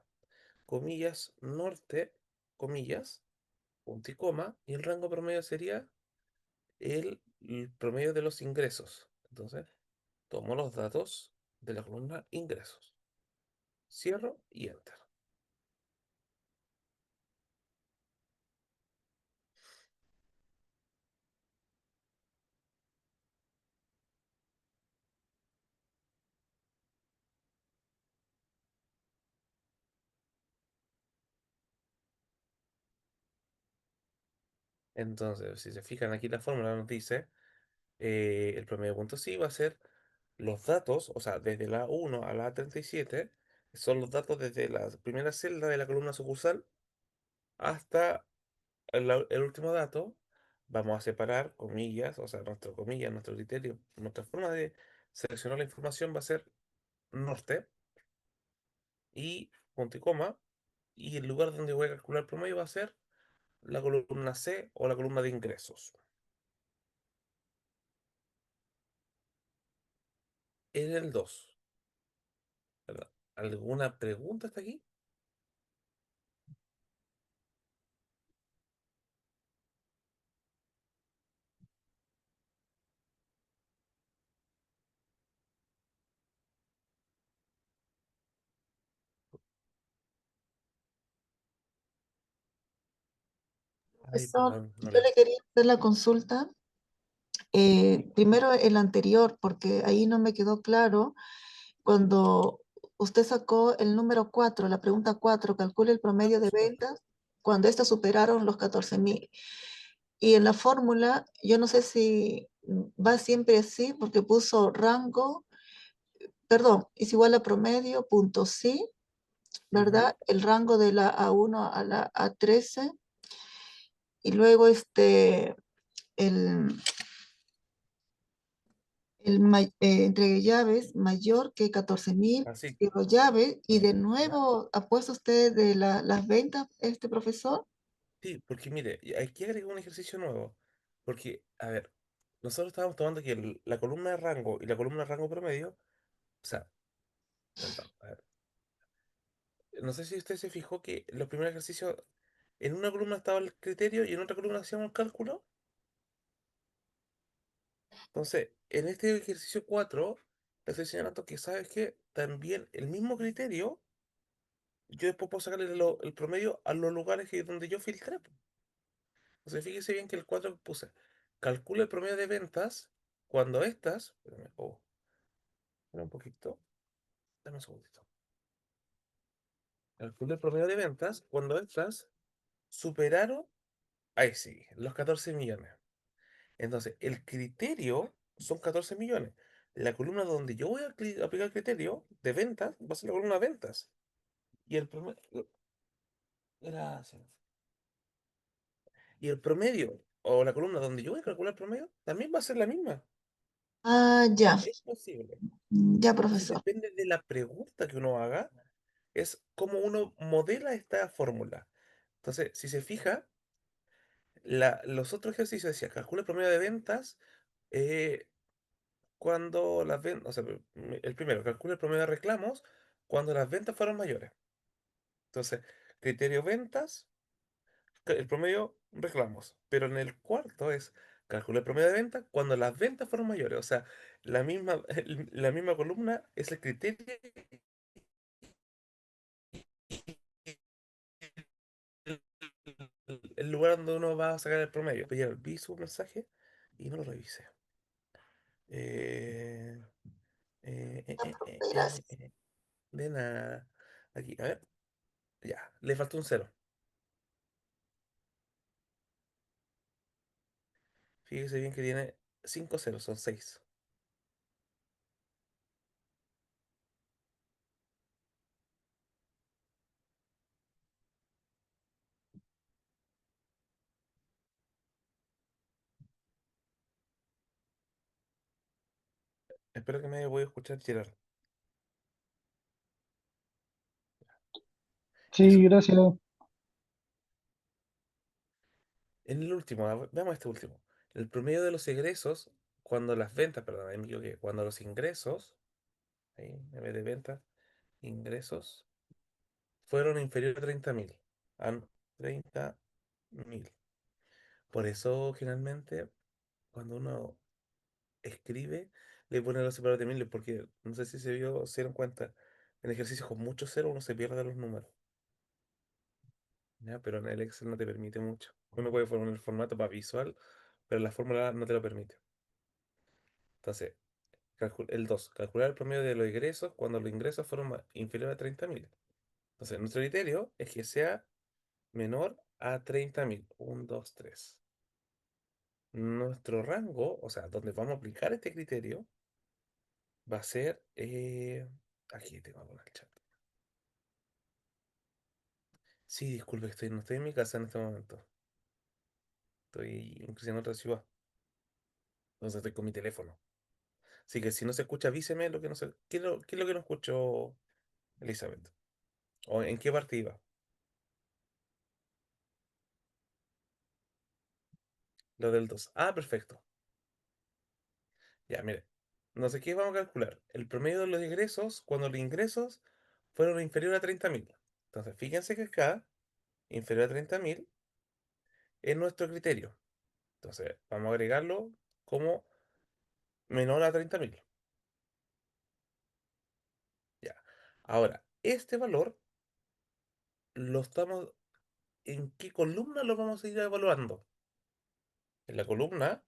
Comillas, norte, comillas, punto y coma, y el rango promedio sería el promedio de los ingresos. Entonces, tomo los datos de la columna ingresos, cierro y enter. Entonces, si se fijan aquí la fórmula nos dice el promedio de puntos sí va a ser los datos, o sea, desde la 1 a la 37, son los datos desde la primera celda de la columna sucursal hasta el último dato. Vamos a separar comillas, o sea, nuestro comillas, nuestro criterio, nuestra forma de seleccionar la información va a ser norte y punto y coma, y el lugar donde voy a calcular el promedio va a ser la columna C o la columna de ingresos. En el 2, ¿verdad? ¿Alguna pregunta hasta aquí? Ay, Profesor, perdón, no yo le... le quería hacer la consulta. Primero el anterior, porque ahí no me quedó claro. Cuando usted sacó el número 4, la pregunta 4, calcule el Ah, promedio por de supuesto. ventas cuando éstas superaron los 14.000. Y en la fórmula, yo no sé si va siempre así, porque puso rango, perdón, es igual a promedio, punto sí, Ujú. ¿verdad? El rango de la A1 a la A13, y luego el, entre llaves mayor que 14.000, Así. cierro llave, y de ¿Ya? nuevo ha puesto usted de las ventas, este profesor. Sí, porque mire, y aquí agrego un ejercicio nuevo. Porque, a ver, nosotros estábamos tomando que la columna de rango y la columna de rango promedio, o sea, perdón, a ver, no sé si usted se fijó que los primeros ejercicios, en una columna estaba el criterio y en otra columna hacíamos el cálculo. Entonces, en este ejercicio 4 le estoy señalando que, ¿sabes qué? También el mismo criterio, yo después puedo sacarle el promedio a los lugares donde yo filtré. Entonces, fíjese bien que el 4 que puse, calcula el promedio de ventas cuando estas, espérame, espera un poquito, dame un segundito. Calcula el promedio de ventas cuando estas superaron, ahí sí, los 14 millones. Entonces, el criterio son 14 millones. La columna donde yo voy a aplicar el criterio de ventas va a ser la columna de ventas. Y el promedio, gracias. Y el promedio, o la columna donde yo voy a calcular el promedio, también va a ser la misma. Ah, ya, Es posible. ya, Entonces profesor. depende de la pregunta que uno haga, es cómo uno modela esta fórmula. Entonces, si se fija, los otros ejercicios decía, calcula el promedio de ventas eh, cuando las ventas, o sea, el primero, calcula el promedio de reclamos cuando las ventas fueron mayores. Entonces, criterio ventas, el promedio reclamos. Pero en el cuarto es, calcula el promedio de ventas cuando las ventas fueron mayores. O sea, la misma, la misma columna es el criterio, el lugar donde uno va a sacar el promedio. Pero ya vi su mensaje y no lo revisé. Eh, Ya, profe, gracias. de nada. Aquí, a ver. Ya, le faltó un cero. Fíjese bien que tiene 5 ceros, son 6. Espero que me haya podido escuchar, Gerard. Sí, Eso. gracias. En el último, veamos este último. El promedio de los egresos, cuando las ventas, perdón, ahí me equivoqué, cuando los ingresos, ahí, en vez de ventas, ingresos, fueron inferiores a 30.000. A 30.000. Por eso, generalmente, cuando uno escribe, le pone los separadores de miles, porque no sé si se dieron cuenta, en ejercicios con muchos ceros uno se pierde los números, ¿ya? Pero en el Excel no te permite mucho. Uno puede poner el formato para visual, pero la fórmula no te lo permite. Entonces, el 2 calcular el promedio de los ingresos cuando los ingresos fueron inferiores a 30.000. Entonces, nuestro criterio es que sea menor a 30.000. 1, 2, 3. Nuestro rango, o sea, donde vamos a aplicar este criterio, va a ser... aquí tengo que poner el chat. Sí, disculpe, no estoy en mi casa en este momento. Estoy incluso en otra ciudad. Entonces estoy con mi teléfono. Así que si no se escucha, avíseme lo que no se... ¿Qué es lo que no escuchó Elizabeth? ¿O en qué parte iba? Lo del 2. Ah, perfecto. Ya, mire. No sé qué vamos a calcular. El promedio de los ingresos cuando los ingresos fueron inferiores a 30.000. Entonces, fíjense que acá, inferior a 30.000, es nuestro criterio. Entonces, vamos a agregarlo como menor a 30.000. Ya. Ahora, este valor lo estamos... ¿En qué columna lo vamos a ir evaluando? En la columna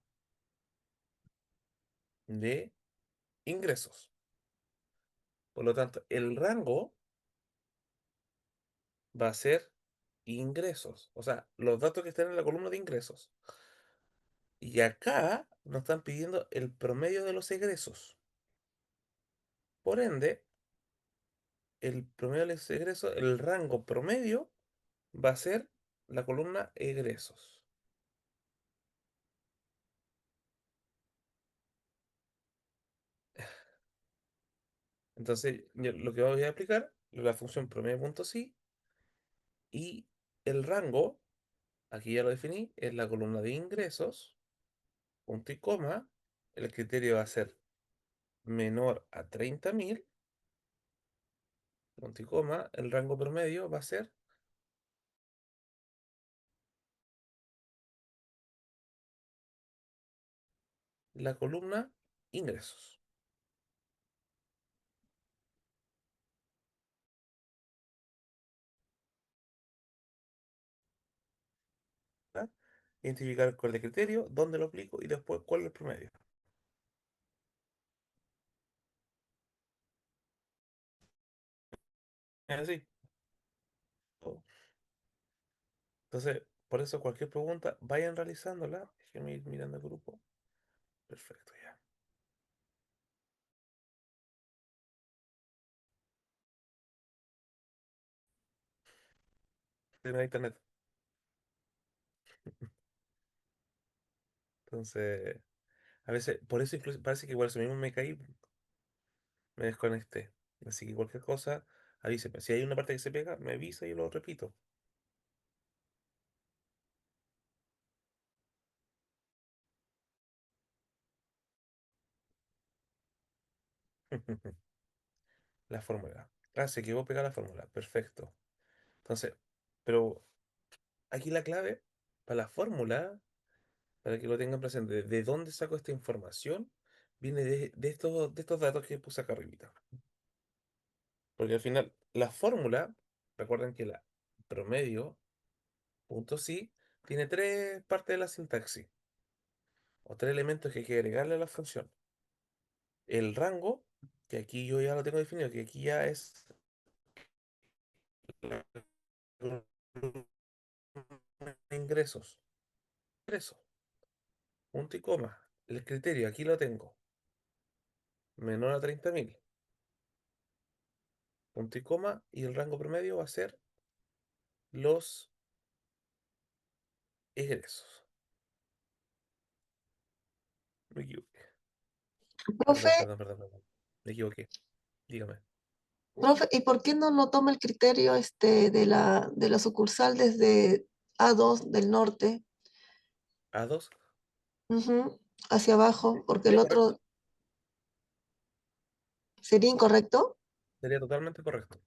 de ingresos. Por lo tanto, el rango va a ser ingresos. O sea, los datos que están en la columna de ingresos. Y acá nos están pidiendo el promedio de los egresos. Por ende, el promedio de los egresos, el rango promedio va a ser la columna egresos. Entonces, yo lo que voy a aplicar es la función promedio.si y el rango, aquí ya lo definí, es la columna de ingresos, punto y coma. El criterio va a ser menor a 30.000, punto y coma. El rango promedio va a ser la columna ingresos. ¿Ya? Identificar cuál es el criterio, dónde lo aplico y después cuál es el promedio. Es así. Todo. Entonces, por eso cualquier pregunta, vayan realizándola. Déjenme ir mirando el grupo. Perfecto, ya. Tiene internet. Entonces, a veces, por eso incluso parece que igual eso mismo me caí, me desconecté. Así que cualquier cosa, avíseme. Si hay una parte que se pega, me avisa y lo repito. La fórmula. Ah, se quedó pegada la fórmula. Perfecto. Entonces, pero aquí la clave para la fórmula, para que lo tengan presente, ¿de dónde saco esta información? Viene de estos datos que puse acá arribita. Porque al final, la fórmula, recuerden que la promedio, punto sí, tiene tres partes de la sintaxis, o tres elementos que hay que agregarle a la función. El rango, que aquí yo ya lo tengo definido, que aquí ya es ingresos. Ingresos, punto y coma. El criterio, aquí lo tengo. Menor a 30.000. Punto y coma. Y el rango promedio va a ser los egresos. Me equivoqué. Profe, Perdón, perdón, perdón, perdón. Me equivoqué. Dígame. profe, ¿y por qué no lo toma el criterio de la sucursal desde A2 del norte? A2. Ujú, hacia abajo, porque el Sería correcto. otro sería incorrecto. Sería totalmente correcto.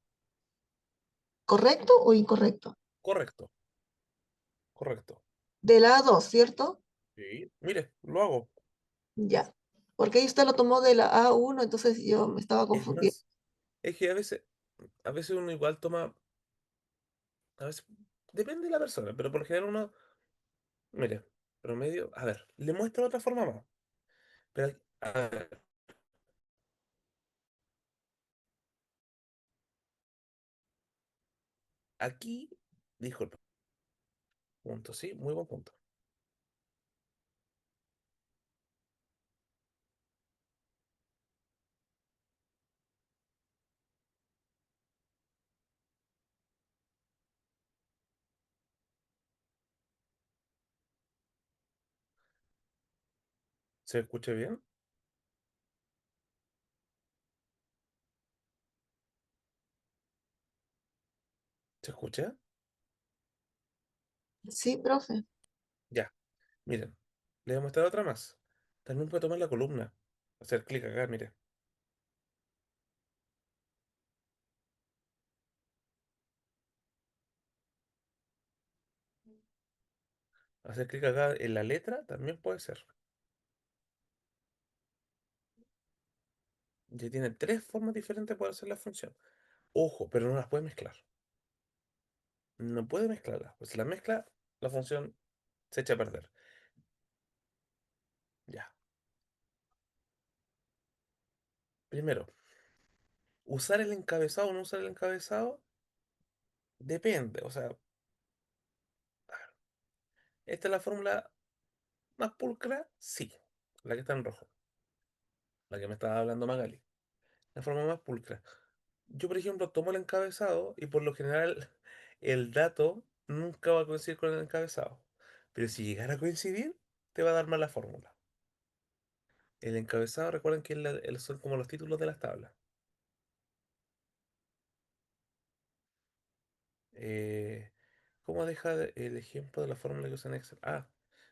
¿Correcto o incorrecto? Correcto, correcto. De la A2, ¿cierto? Sí. Mire, lo hago. Ya. Porque ahí usted lo tomó de la A1, entonces yo me estaba Es confundiendo. más, es que a veces uno igual toma, a veces, depende de la persona, pero por lo general uno, mire, promedio, a ver, le muestro otra forma más. Pero, a ver, aquí, disculpa, punto, sí, muy buen punto. ¿Se escucha bien? ¿Se escucha? Sí, profe. Ya, miren, le voy a mostrar otra más. También puede tomar la columna, hacer clic acá, mire, hacer clic acá en la letra también puede ser. Ya tiene tres formas diferentes para hacer la función. Ojo, pero no las puede mezclar. No puede mezclarlas, pues si las mezcla, la función se echa a perder. Ya. Primero, usar el encabezado o no usar el encabezado depende. O sea, esta es la fórmula más pulcra, sí. La que está en rojo, la que me estaba hablando Magali. La forma más pulcra. Yo, por ejemplo, tomo el encabezado y por lo general el dato nunca va a coincidir con el encabezado. Pero si llegara a coincidir, te va a dar mal la fórmula. El encabezado, recuerden que son como los títulos de las tablas. Eh, ¿Cómo deja el ejemplo de la fórmula que usa en Excel? Ah,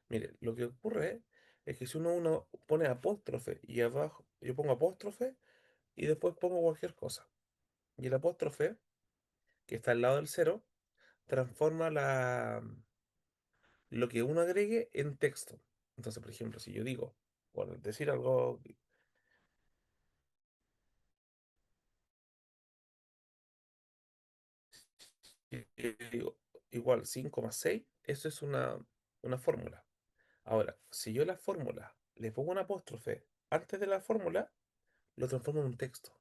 mire, lo que ocurre es que si uno pone apóstrofe y abajo, yo pongo apóstrofe y después pongo cualquier cosa. Y el apóstrofe, que está al lado del cero, transforma lo que uno agregue en texto. Entonces, por ejemplo, si yo digo, por decir algo, digo, igual 5 más 6, eso es una fórmula. Ahora, si yo a la fórmula le pongo un apóstrofe antes de la fórmula, lo transformo en un texto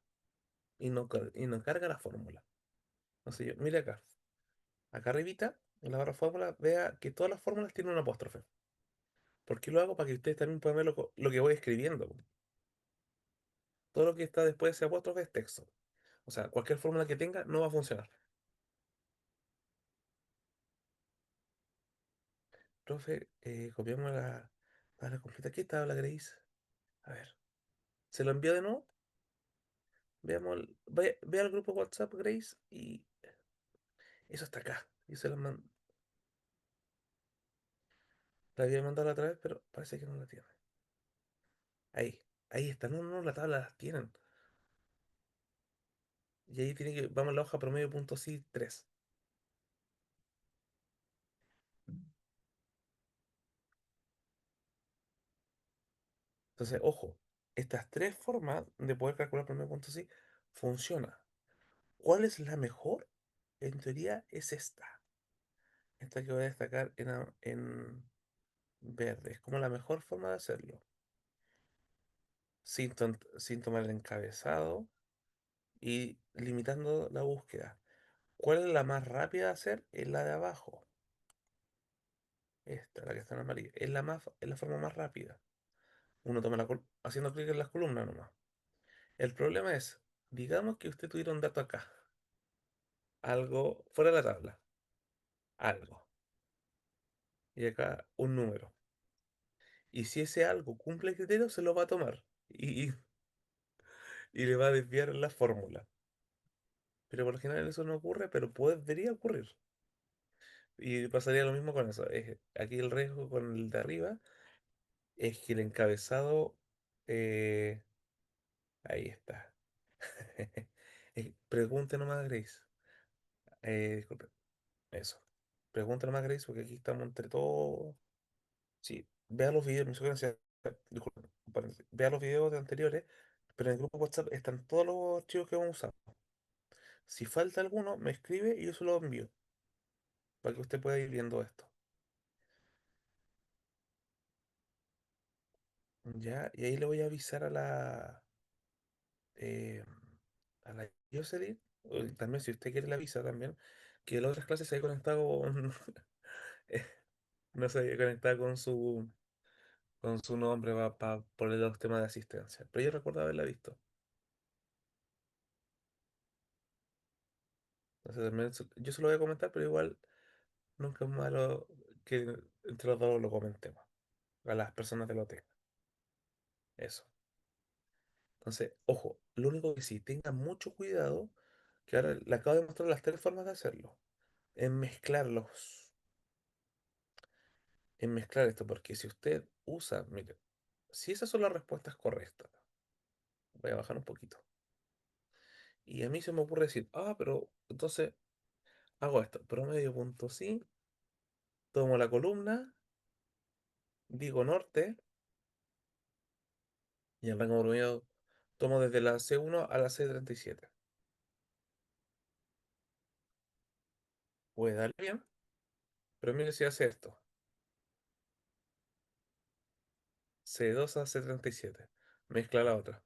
y no carga la fórmula. Entonces, mire acá, acá arribita, en la barra fórmula, vea que todas las fórmulas tienen un apóstrofe. ¿Por qué lo hago? Para que ustedes también puedan ver lo que voy escribiendo. Todo lo que está después de ese apóstrofe es texto. O sea, cualquier fórmula que tenga no va a funcionar. Profe, copiamos la tabla completa. ¿Qué tabla, Grace? A ver, se lo envío de nuevo. Veamos, vea el grupo WhatsApp, Grace, y eso está acá. Yo se la había mandado la otra vez, pero parece que no la tiene. Ahí, ahí está. No, no, la tabla las tienen. Y ahí tiene que, vamos a la hoja promedio punto sí 3. Entonces, ojo, estas tres formas de poder calcular promedio punto sí funciona. ¿Cuál es la mejor? En teoría es esta. Esta que voy a destacar en verde. Es como la mejor forma de hacerlo. Sin tomar el encabezado y limitando la búsqueda. ¿Cuál es la más rápida de hacer? Es la de abajo. Esta, la que está en amarillo. Es la forma más rápida. Uno toma haciendo clic en las columnas nomás. El problema es, digamos que usted tuviera un dato acá. Algo fuera de la tabla. Algo. Y acá un número. Y si ese algo cumple el criterio, se lo va a tomar. Y le va a desviar la fórmula. Pero por lo general eso no ocurre, pero podría ocurrir. Y pasaría lo mismo con eso. Aquí el riesgo con el de arriba Es que el encabezado, eh, ahí está. Pregunte nomás, Grace. Disculpe, eso. Pregunta nomás, Grace, porque aquí estamos entre todos. Sí, vea los videos, mi sugerencia, disculpe, un paréntesis, vea los videos de anteriores, pero en el grupo WhatsApp están todos los archivos que vamos a usar. Si falta alguno, me escribe y yo se lo envío, para que usted pueda ir viendo esto. Ya, y ahí le voy a avisar eh, a la Jocelyn, o también si usted quiere le avisa también, que las otras clases se había conectado con, eh, no se había conectado con su nombre por los temas de asistencia. Pero yo recuerdo haberla visto. Entonces también yo se lo voy a comentar, pero igual nunca es malo que entre los dos lo comentemos. A las personas de la OTEC. Eso. Entonces, ojo, lo único que sí, tenga mucho cuidado, que ahora le acabo de mostrar las tres formas de hacerlo. En mezclarlos. En mezclar esto, porque si usted usa, mire, si esas son las respuestas correctas, voy a bajar un poquito. Y a mí se me ocurre decir, pero entonces hago esto, promedio punto sí, tomo la columna, digo norte, y el rango promedio tomo desde la C1 a la C37. Puede darle bien, pero mire si hace esto, C2 a C37, mezcla la otra,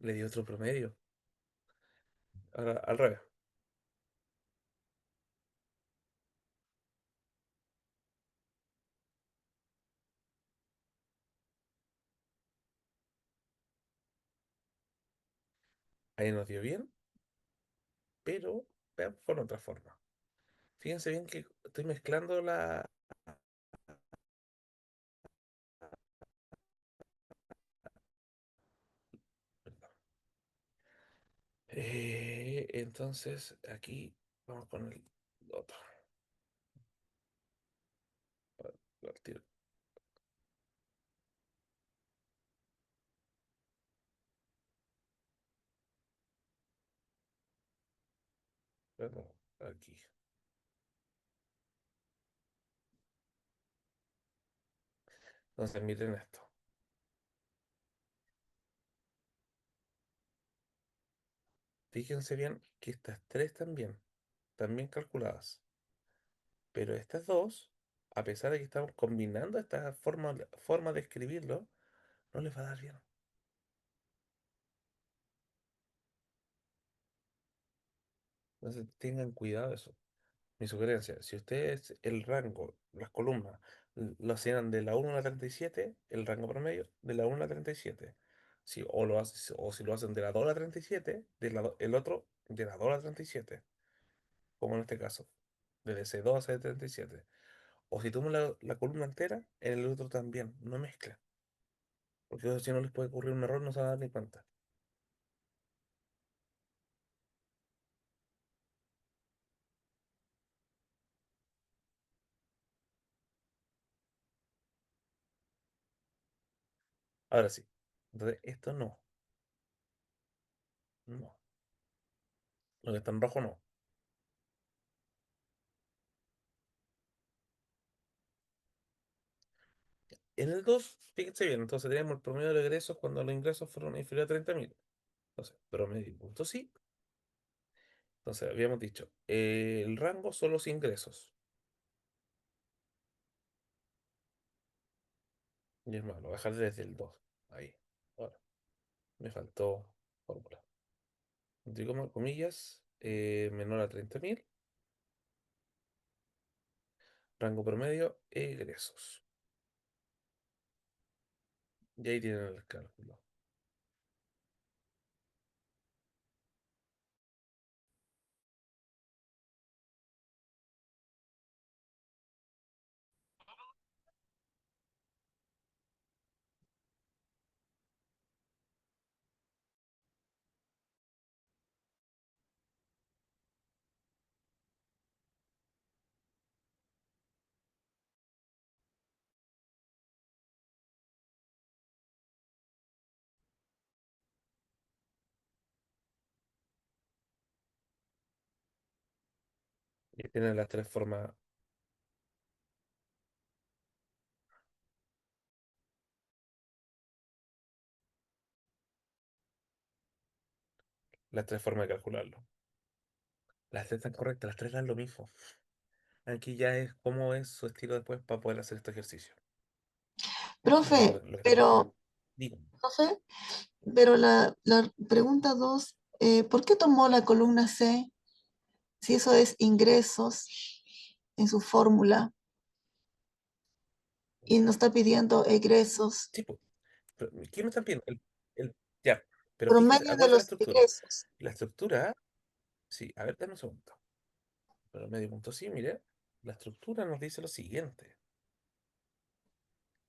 le di otro promedio. Ahora al revés, ahí nos dio bien, pero veamos con otra forma. Fíjense bien que estoy mezclando perdón. Entonces aquí vamos con el otro. Al tiro. Perdón, aquí. Entonces miren esto. Fíjense bien que estas tres también calculadas. Pero estas dos, a pesar de que estamos combinando estas forma de escribirlo, no les va a dar bien. Entonces tengan cuidado de eso. Mi sugerencia, si ustedes el rango, las columnas, lo hacían de la 1 a la 37, el rango promedio de la 1 a la 37. Si, o si lo hacen de la 2 a la 37, el otro de la 2 a la 37, como en este caso, desde C2 a C37. O si toman la columna entera, en el otro también, no mezcla, porque si no les puede ocurrir un error, no se van a dar ni cuenta. Ahora sí, entonces esto no, lo que está en rojo no. En el 2 fíjense bien, entonces tenemos el promedio de egresos cuando los ingresos fueron inferiores a 30.000. Entonces, promedio punto sí. Entonces, habíamos dicho, el rango son los ingresos. Y es más, lo voy a dejar desde el 2. Ahí. Ahora, me faltó fórmula. Entre comillas, menor a 30.000, rango promedio, egresos. Y ahí tienen el cálculo. Tienen las tres formas, las tres formas de calcularlo. Las tres están correctas, las tres dan lo mismo. Aquí ya es cómo es su estilo después para poder hacer este ejercicio. Profe, Lo que tenemos que... pero, Digo, profe, pero la pregunta 2, ¿por qué tomó la columna C si eso es ingresos en su fórmula y nos está pidiendo egresos, sí, pues, pero, ¿qué me están pidiendo? Ya, pero fíjese, promedio de acuérdate la los estructura. egresos? La estructura, sí, a ver, dame un segundo. Pero medio punto sí, mire. La estructura nos dice lo siguiente.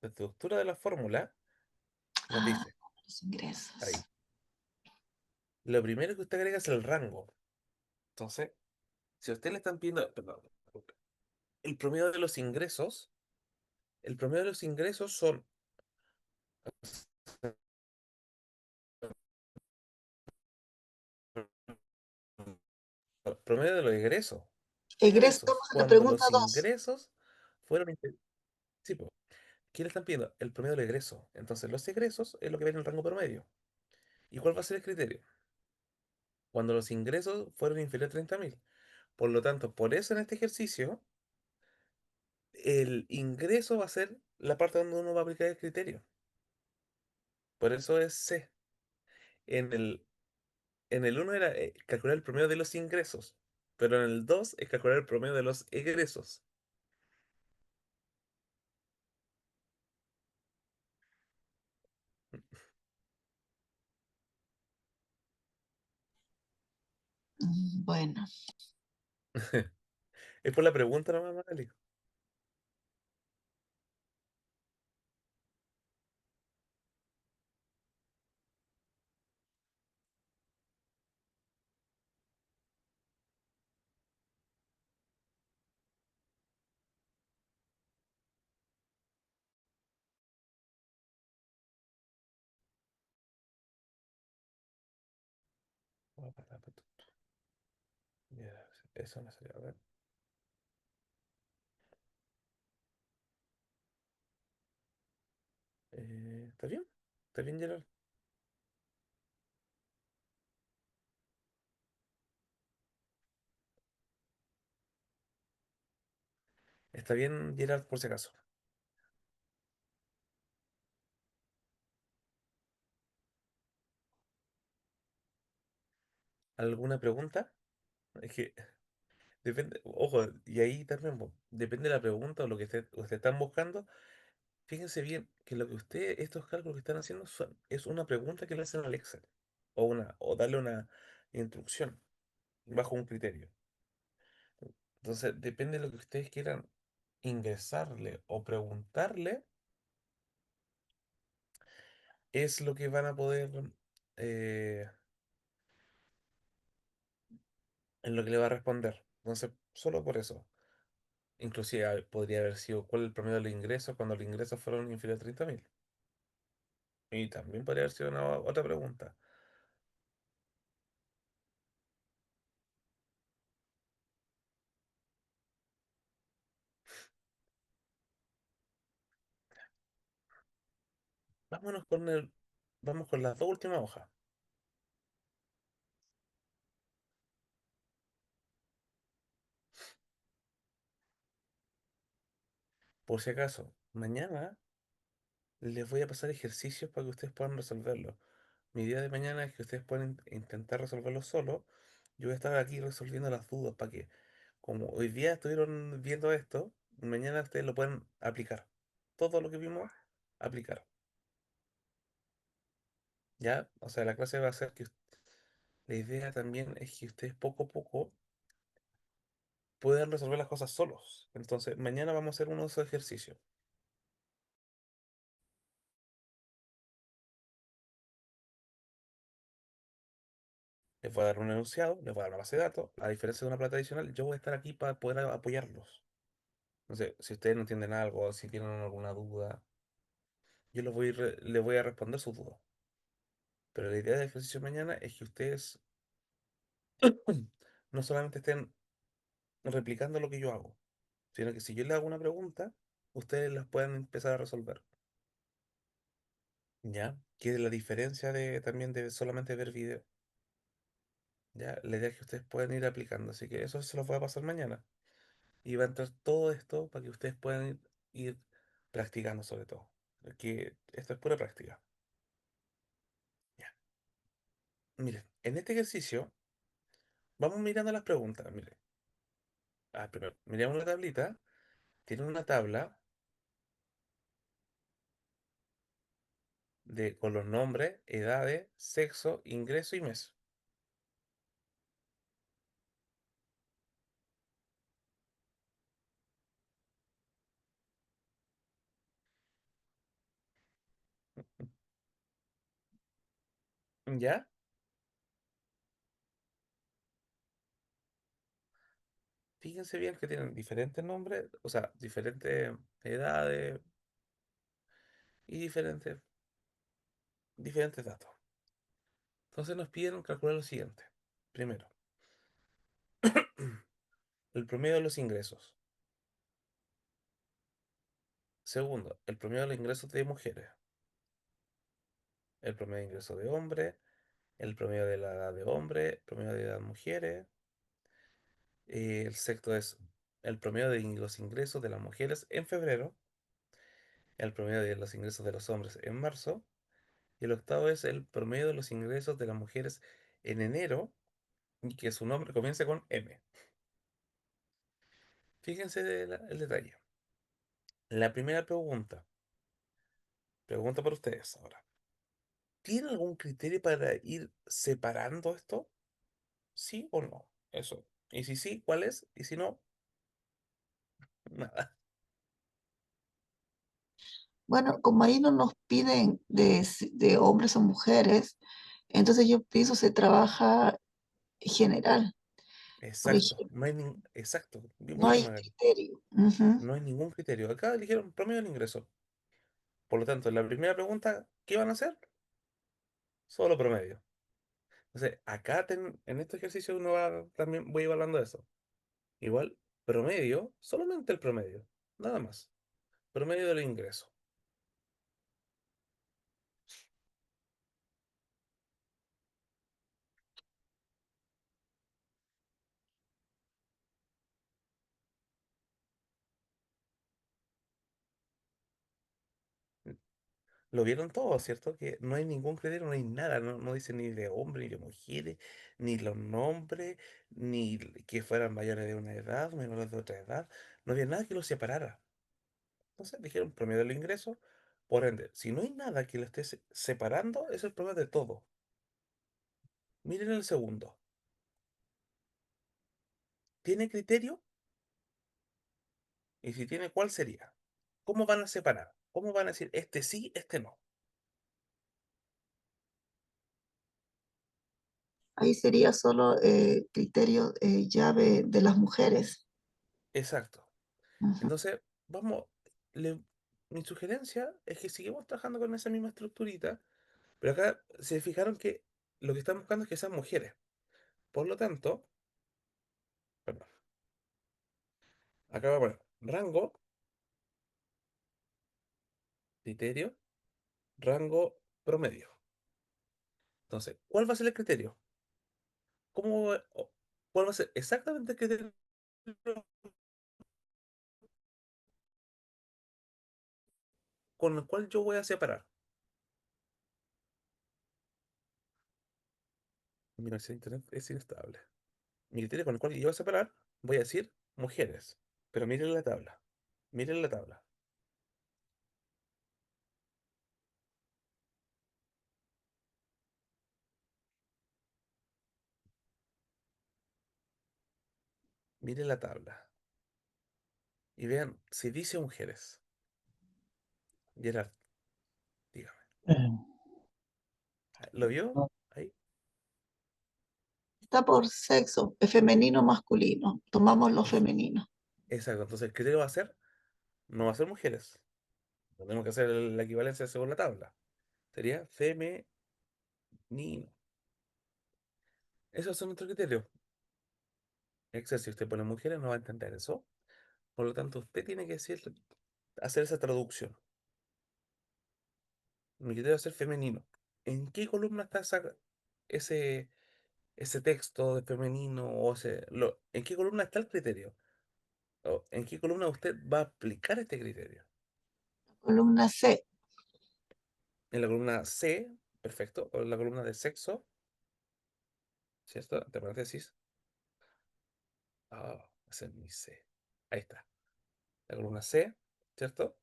La estructura de la fórmula nos Ah, dice, los ingresos. ahí, lo primero que usted agrega es el rango. Entonces, si a usted le están pidiendo, perdón, el promedio de los ingresos, el promedio de los ingresos son, promedio de los egresos. ¿Qué Egresos, egresos? vamos a la Cuando pregunta los 2. ingresos fueron... Sí, po. ¿Qué le están pidiendo? El promedio del egreso. Entonces, los egresos es lo que viene en el rango promedio. ¿Y cuál va a ser el criterio? Cuando los ingresos fueron inferiores a 30.000. Por lo tanto, por eso en este ejercicio, el ingreso va a ser la parte donde uno va a aplicar el criterio. Por eso es C. En el uno era calcular el promedio de los ingresos, pero en el 2 es calcular el promedio de los egresos. Bueno, Es por la pregunta nomás, Magali. Ya, eso me salió. A ver. ¿Está bien? ¿Está bien, Gerard? ¿Está bien, Gerard, por si acaso? ¿Alguna pregunta? Es que depende, ojo, y ahí también, po, depende de la pregunta o lo que usted están buscando. Fíjense bien que lo que estos cálculos que están haciendo es una pregunta que le hacen al Excel, o darle una instrucción bajo un criterio. Entonces, depende de lo que ustedes quieran ingresarle o preguntarle, es lo que van a poder, eh, en lo que le va a responder. Entonces, solo por eso. Inclusive podría haber sido cuál es el promedio de los ingresos cuando los ingresos fueron inferiores a 30.000. Y también podría haber sido una otra pregunta. Vámonos vamos con las dos últimas hojas. Por si acaso, mañana les voy a pasar ejercicios para que ustedes puedan resolverlo. Mi idea de mañana es que ustedes puedan intentar resolverlo solo. Yo voy a estar aquí resolviendo las dudas para que, como hoy día estuvieron viendo esto, mañana ustedes lo pueden aplicar. Todo lo que vimos, aplicar. ¿Ya? O sea, la clase va a ser que la idea también es que ustedes poco a poco puedan resolver las cosas solos. Entonces, mañana vamos a hacer uno de esos ejercicios. Les voy a dar un enunciado, les voy a dar una base de datos. A diferencia de una plata adicional, yo voy a estar aquí para poder apoyarlos. No sé, si ustedes no entienden algo, si tienen alguna duda, yo les voy a responder sus dudas. Pero la idea del ejercicio de mañana es que ustedes no solamente estén replicando lo que yo hago, sino que si yo le hago una pregunta, ustedes las pueden empezar a resolver. ¿Ya? Que es la diferencia de también de solamente ver video. ¿Ya? La idea es que ustedes pueden ir aplicando, así que eso se los voy a pasar mañana. Y va a entrar todo esto para que ustedes puedan ir practicando sobre todo. Que esto es pura práctica. Ya. Miren, en este ejercicio vamos mirando las preguntas. Miren, primero, miramos la tablita. Tiene una tabla con los nombres, edades, sexo, ingreso y mes. ¿Ya? Fíjense bien que tienen diferentes nombres, o sea, diferentes edades y diferentes datos. Entonces nos pidieron calcular lo siguiente. Primero, el promedio de los ingresos. Segundo, el promedio de los ingresos de mujeres. El promedio de ingresos de hombres. El promedio de la edad de hombres. El promedio de edad de mujeres. El sexto es el promedio de los ingresos de las mujeres en febrero. El promedio de los ingresos de los hombres en marzo. Y el octavo es el promedio de los ingresos de las mujeres en enero, y que su nombre comience con M. Fíjense el detalle. La primera pregunta para ustedes ahora. ¿Tienen algún criterio para ir separando esto? ¿Sí o no? Eso. Y si sí, ¿cuál es? Y si no, nada. Bueno, como ahí no nos piden de hombres o mujeres, entonces yo pienso se trabaja general. Por Exacto. ejemplo, No hay exacto. no Muy bien, hay Magali. criterio. Ujú. No hay ningún criterio. Acá eligieron promedio del ingreso. Por lo tanto, en la primera pregunta, ¿qué van a hacer? Solo promedio. Entonces, acá en este ejercicio uno va, también voy evaluando eso. Igual, promedio, solamente el promedio. Nada más. Promedio del ingreso. Lo vieron todo, ¿cierto? Que no hay ningún criterio, no hay nada, no dice ni de hombre, ni de mujeres, ni los nombres, ni que fueran mayores de una edad, menores de otra edad. No había nada que los separara. Entonces dijeron promedio del ingreso, por ende, si no hay nada que lo esté separando, es el promedio de todo. Miren el segundo. ¿Tiene criterio? Y si tiene, ¿cuál sería? ¿Cómo van a separar? ¿Cómo van a decir este sí, este no? Ahí sería solo criterio llave de las mujeres. Exacto. Ujú. Entonces, vamos, le- mi sugerencia es que sigamos trabajando con esa misma estructurita, pero acá se fijaron que lo que están buscando es que sean mujeres. Por lo tanto, perdón, acá va a poner rango, criterio, rango, promedio. Entonces, ¿cuál va a ser el criterio? ¿Cuál va a ser exactamente el criterio con el cual yo voy a separar? Mi conexión a internet es inestable. Mi criterio con el cual yo voy a separar, voy a decir mujeres. Pero miren la tabla. Miren la tabla. Miren la tabla. Y vean si dice mujeres. Gerard, dígame. Eh, ¿Lo vio? no, Ahí. Está por sexo, femenino, masculino. Tomamos lo Es- femenino. Exacto. Entonces el criterio va a ser, no va a ser mujeres. Tenemos que hacer la equivalencia según la tabla. Sería femenino. Esos son nuestros criterios. Excel, si usted pone mujeres, no va a entender eso. Por lo tanto, usted tiene que hacer esa traducción. Mi criterio va a ser femenino. ¿En qué columna está ese, ese texto de femenino o en qué columna está el criterio? ¿O en qué columna usted va a aplicar este criterio? Columna C. En la columna C, perfecto, o en la columna de sexo, ¿cierto? Entre paréntesis. Ah, ese es mi C. Ahí está. La columna C, ¿cierto?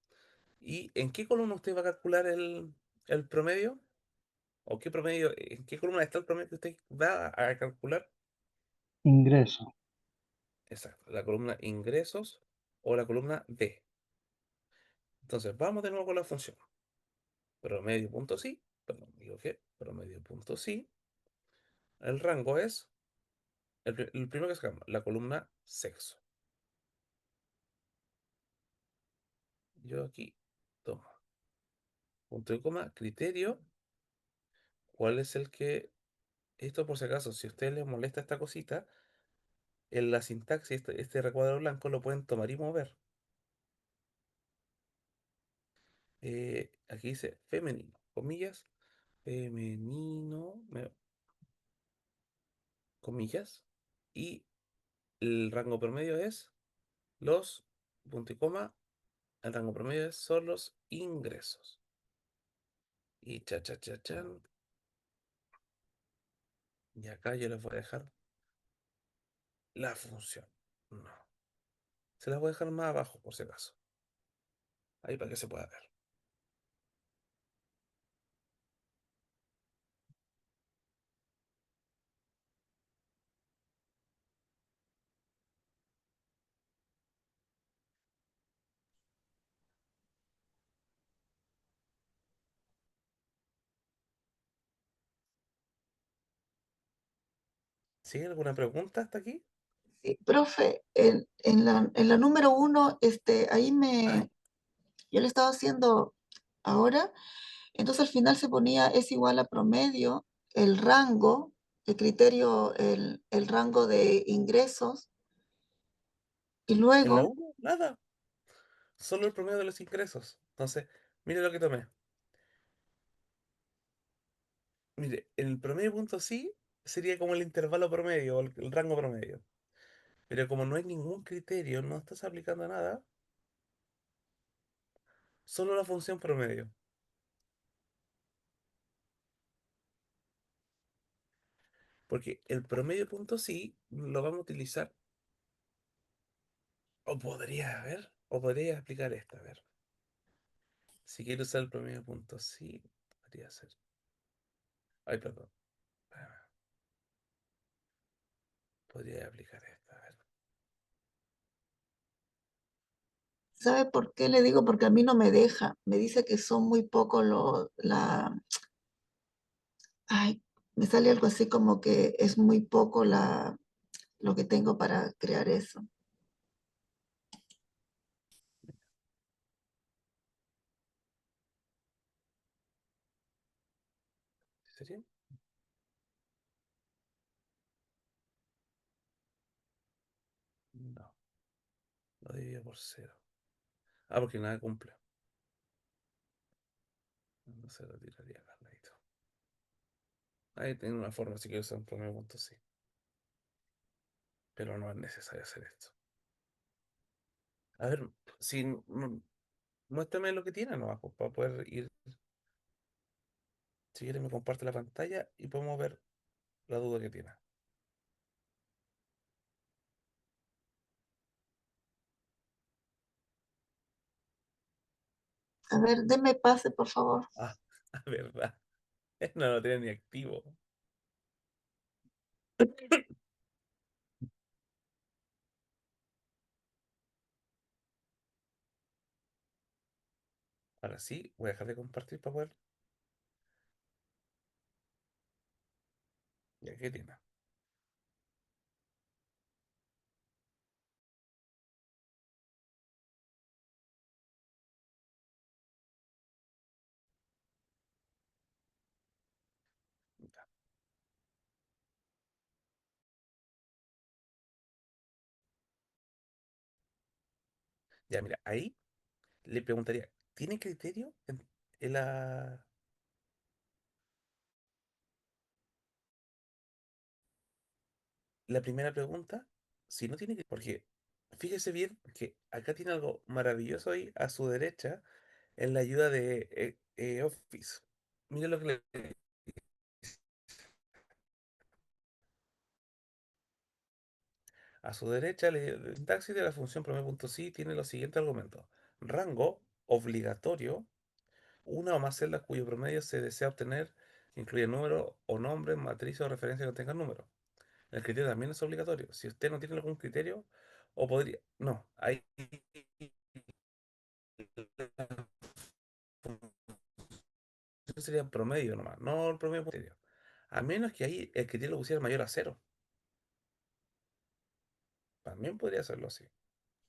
¿Y en qué columna usted va a calcular el promedio? ¿O qué promedio, en qué columna está el promedio que usted va a calcular? Ingreso. Exacto, la columna ingresos o la columna D. Entonces, vamos de nuevo con la función. Promedio punto sí, perdón, digo que promedio punto sí. El rango es el primero que sacamos, la columna sexo. Yo aquí tomo punto y coma, criterio. ¿Cuál es el que, esto por si acaso, si a ustedes les molesta esta cosita, en la sintaxis, este recuadro blanco lo pueden tomar y mover. Aquí dice femenino, comillas, femenino, comillas, y el rango promedio es los, punto y coma, el rango promedio son los ingresos. Y cha, cha, cha, chan. Y acá yo les voy a dejar la función. No. Se las voy a dejar más abajo, por si acaso. Ahí para que se pueda ver. ¿Sí? ¿Alguna pregunta hasta aquí? Sí, profe, en la número 1, ahí Ay, yo le estaba haciendo ahora, entonces al final se ponía es igual a promedio, el rango, el criterio, el rango de ingresos, y en la luego, 1, nada. Solo el promedio de los ingresos. Entonces, mire lo que tomé. Mire, el promedio punto sí sería como el intervalo promedio o el rango promedio. Pero como no hay ningún criterio, no estás aplicando nada, solo la función promedio. Porque el promedio punto sí lo vamos a utilizar, o podría aplicar esta, a ver. Si quiero usar el promedio punto sí, podría ser. Ay, perdón. Podría aplicar esta, a ver. ¿sabe por qué le digo? Porque a mí no me deja, me dice que son muy poco ay, me sale algo así como que es muy poco lo que tengo para crear eso. ¿Sería? No, lo divido por cero. Ah, porque nada cumple. No se lo tiraría acá al ladito. Ahí tiene una forma si quiero usar un promedio punto sí. Pero no es necesario hacer esto. A ver, si muéstrame lo que tiene nomás, pues, para poder ir. Si quieres me comparte la pantalla y podemos ver la duda que tiene. A ver, deme pase, por favor. Ah, verdad. No lo tiene ni activo. Ahora sí, voy a dejar de compartir para poder. Ya que tiene. Ya, mira, ahí le preguntaría, ¿tiene criterio en la primera pregunta? Si no tiene que, porque fíjese bien que acá tiene algo maravilloso ahí a su derecha en la ayuda de Office. Mira lo que le a su derecha, el sintaxis de la función promedio.si tiene los siguientes argumentos. Rango obligatorio, una o más celdas cuyo promedio se desea obtener, incluye número o nombre, matriz o referencia que contenga número. El criterio también es obligatorio. Si usted no tiene algún criterio, o podría... No, ahí sería promedio nomás, no el promedio criterio. A menos que ahí el criterio lo pusiera mayor a cero. También podría hacerlo así.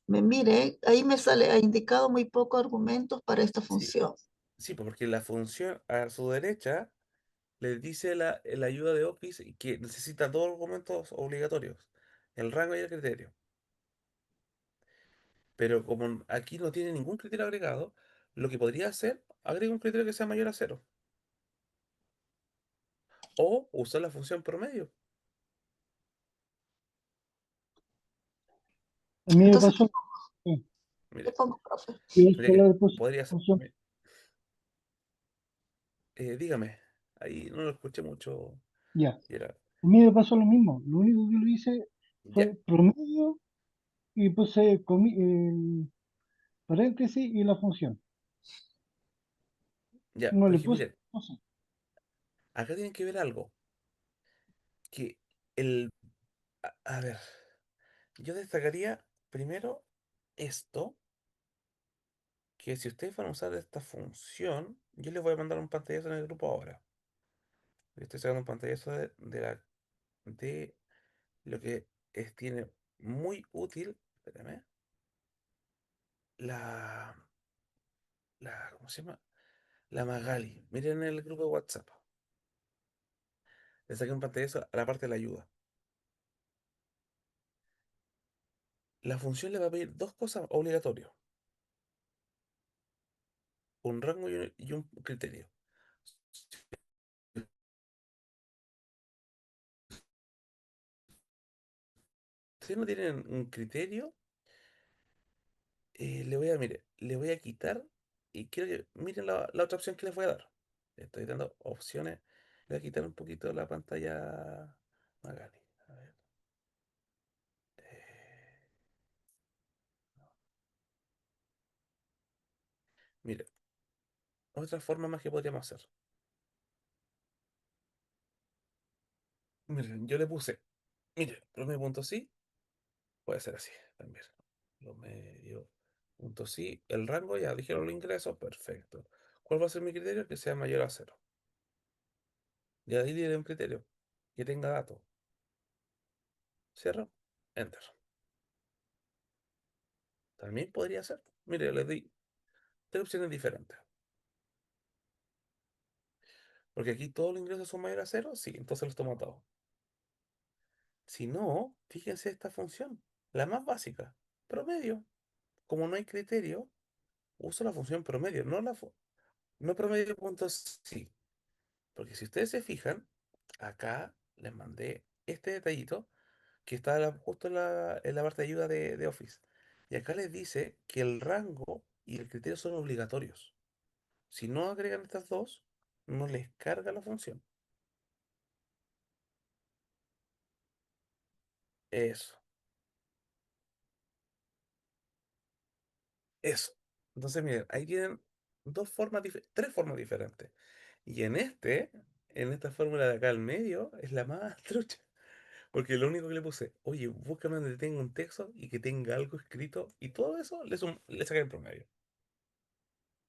Me mire, ahí me sale, ha indicado muy pocos argumentos para esta Sí, función. sí, porque la función a su derecha le dice la ayuda de Office que necesita dos argumentos obligatorios, el rango y el criterio. Pero como aquí no tiene ningún criterio agregado, lo que podría hacer, agrega un criterio que sea mayor a cero. O usar la función promedio. A mí me Entonces, pasó, sí, ¿qué Mire, pongo, profe? yo mire solo que le puse podría ser. función. Dígame, ahí no lo escuché mucho. Ya, Y era, a mí me pasó lo mismo. Lo único que lo hice ya, fue promedio y puse el paréntesis y la función. ya, No le porque puse, mire, no sé. acá tienen que ver algo. Que el. A ver, yo destacaría primero esto. Que si ustedes van a usar esta función, yo les voy a mandar un pantallazo en el grupo ahora. Estoy sacando un pantallazo de lo que tiene muy útil, espérame, la, ¿cómo se llama? La Magali. Miren el grupo de WhatsApp. Le saqué un pantallazo a la parte de la ayuda. La función le va a pedir dos cosas obligatorias, un rango y un criterio. Si ustedes no tienen un criterio, le voy a quitar y quiero que miren la otra opción que les voy a dar. Le estoy dando opciones. Le voy a quitar un poquito la pantalla Magali. A ver. No. Mire, otra forma más que podríamos hacer. Miren, yo le puse, mire, promedio.sí, puede ser así también. Promedio.sí, el rango ya dijeron los ingresos, perfecto. ¿Cuál va a ser mi criterio? Que sea mayor a cero. Ya ahí diré un criterio que tenga datos. Cierro, enter. También podría ser. Mire, les di tres opciones diferentes. Porque aquí todos los ingresos son mayores a cero, sí, entonces los tomo todos. Si no, fíjense esta función, la más básica, promedio. Como no hay criterio, uso la función promedio, no promedio punto sí. Porque si ustedes se fijan, acá les mandé este detallito que está justo en la parte de ayuda de Office. Y acá les dice que el rango y el criterio son obligatorios. Si no agregan estas dos, no les carga la función. Eso, eso. Entonces, miren, ahí tienen tres formas diferentes. Y en esta fórmula de acá al medio, es la más trucha. Porque lo único que le puse, oye, búscame donde tenga un texto y que tenga algo escrito. Y todo eso le saca el promedio.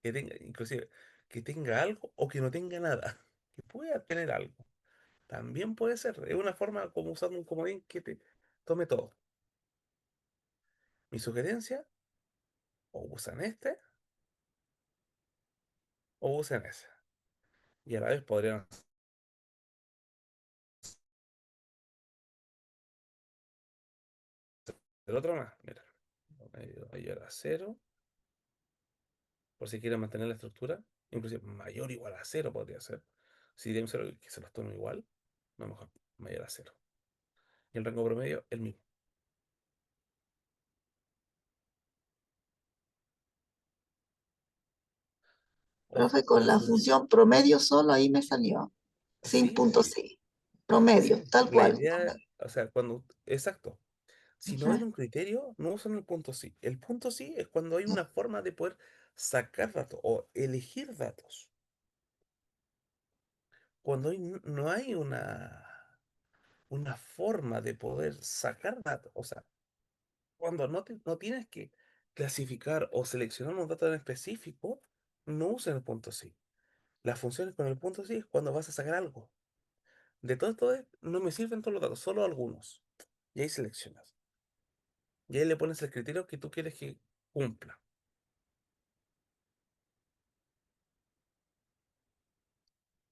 Que tenga, inclusive, que tenga algo o que no tenga nada. Que pueda tener algo. También puede ser. Es una forma como usando un comodín que te tome todo. Mi sugerencia, o usan este o usan ese. Y a la vez podrían hacer otro más. Mira. mayor a cero, por si quieren mantener la estructura, inclusive mayor o igual a cero podría ser. Si queremos que se los tome igual, no mejor, mayor a cero. Y el rango promedio, el mismo. Ojo, Profe, con la función promedio solo ahí me salió, sin sí, punto sí. Promedio, tal la cual. idea, o sea, exacto. Si no Ujú. ven un criterio, no usan el punto sí. El punto sí es cuando hay una forma de poder sacar datos o elegir datos. Cuando no hay una forma de poder sacar datos, o sea, cuando no tienes que clasificar o seleccionar un dato en específico, no usen el punto sí. Las funciones con el punto sí es cuando vas a sacar algo. De todo esto no me sirven todos los datos, solo algunos. Y ahí seleccionas. Y ahí le pones el criterio que tú quieres que cumpla.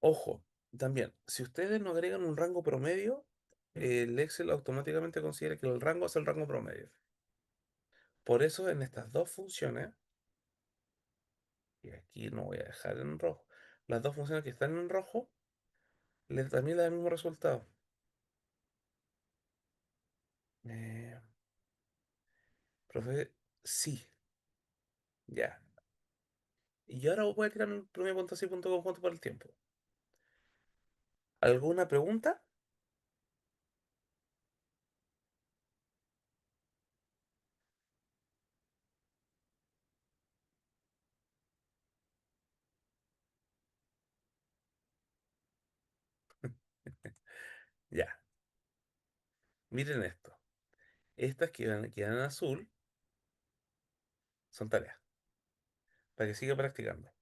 Ojo, también, si ustedes no agregan un rango promedio, el Excel automáticamente considera que el rango es el rango promedio. Por eso en estas dos funciones, y aquí no voy a dejar en rojo, las dos funciones que están en rojo, también le da el mismo resultado. Eh, profe, sí, ya. Y ahora voy a tirar un promedio punto así punto conjunto por el tiempo. ¿Alguna pregunta? Ya, miren esto. Estas que dan en azul son tareas, para que siga practicando.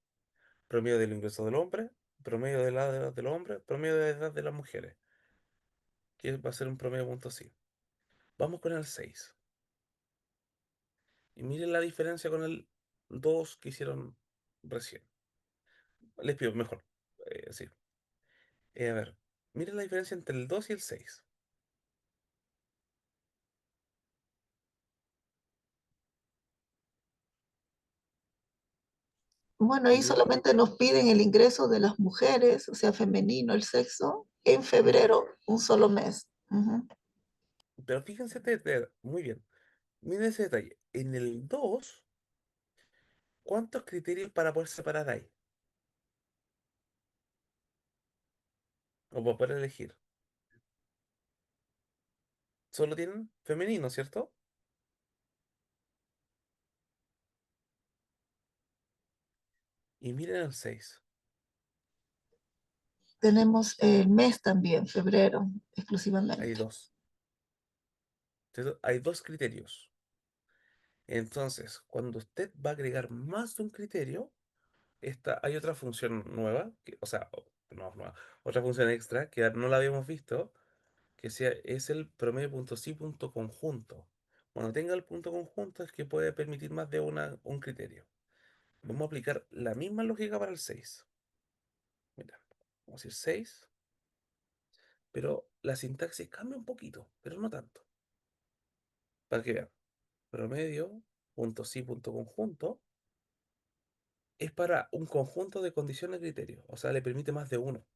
Promedio del ingreso del hombre, promedio de la edad del hombre, promedio de la edad de las mujeres, que va a ser un promedio punto sí. Vamos con el 6. Y miren la diferencia con el 2 que hicieron recién. Les pido mejor. Sí. A ver, miren la diferencia entre el 2 y el 6. Bueno, ahí Miren, solamente nos piden el ingreso de las mujeres, o sea, femenino, el sexo, en ujú. febrero, un solo mes. Ujú. Pero fíjense este detalle. Muy bien. Miren ese detalle. En el 2, ¿cuántos criterios para poder separar hay? O para poder elegir. Solo tienen femenino, ¿cierto? Y miren el 6. Tenemos el mes también, febrero, Hay exclusivamente. dos. ¿Cierto? Hay dos criterios. Entonces, cuando usted va a agregar más de un criterio, hay otra función nueva, o sea, no nueva, otra función extra que no la habíamos visto, es el promedio punto sí punto conjunto. Cuando tenga el punto conjunto es que puede permitir más de un criterio. Vamos a aplicar la misma lógica para el 6. Mira, vamos a decir 6, pero la sintaxis cambia un poquito, pero no tanto. Para que vean, promedio punto sí punto conjunto es para un conjunto de condiciones de criterios, o sea, le permite más de uno.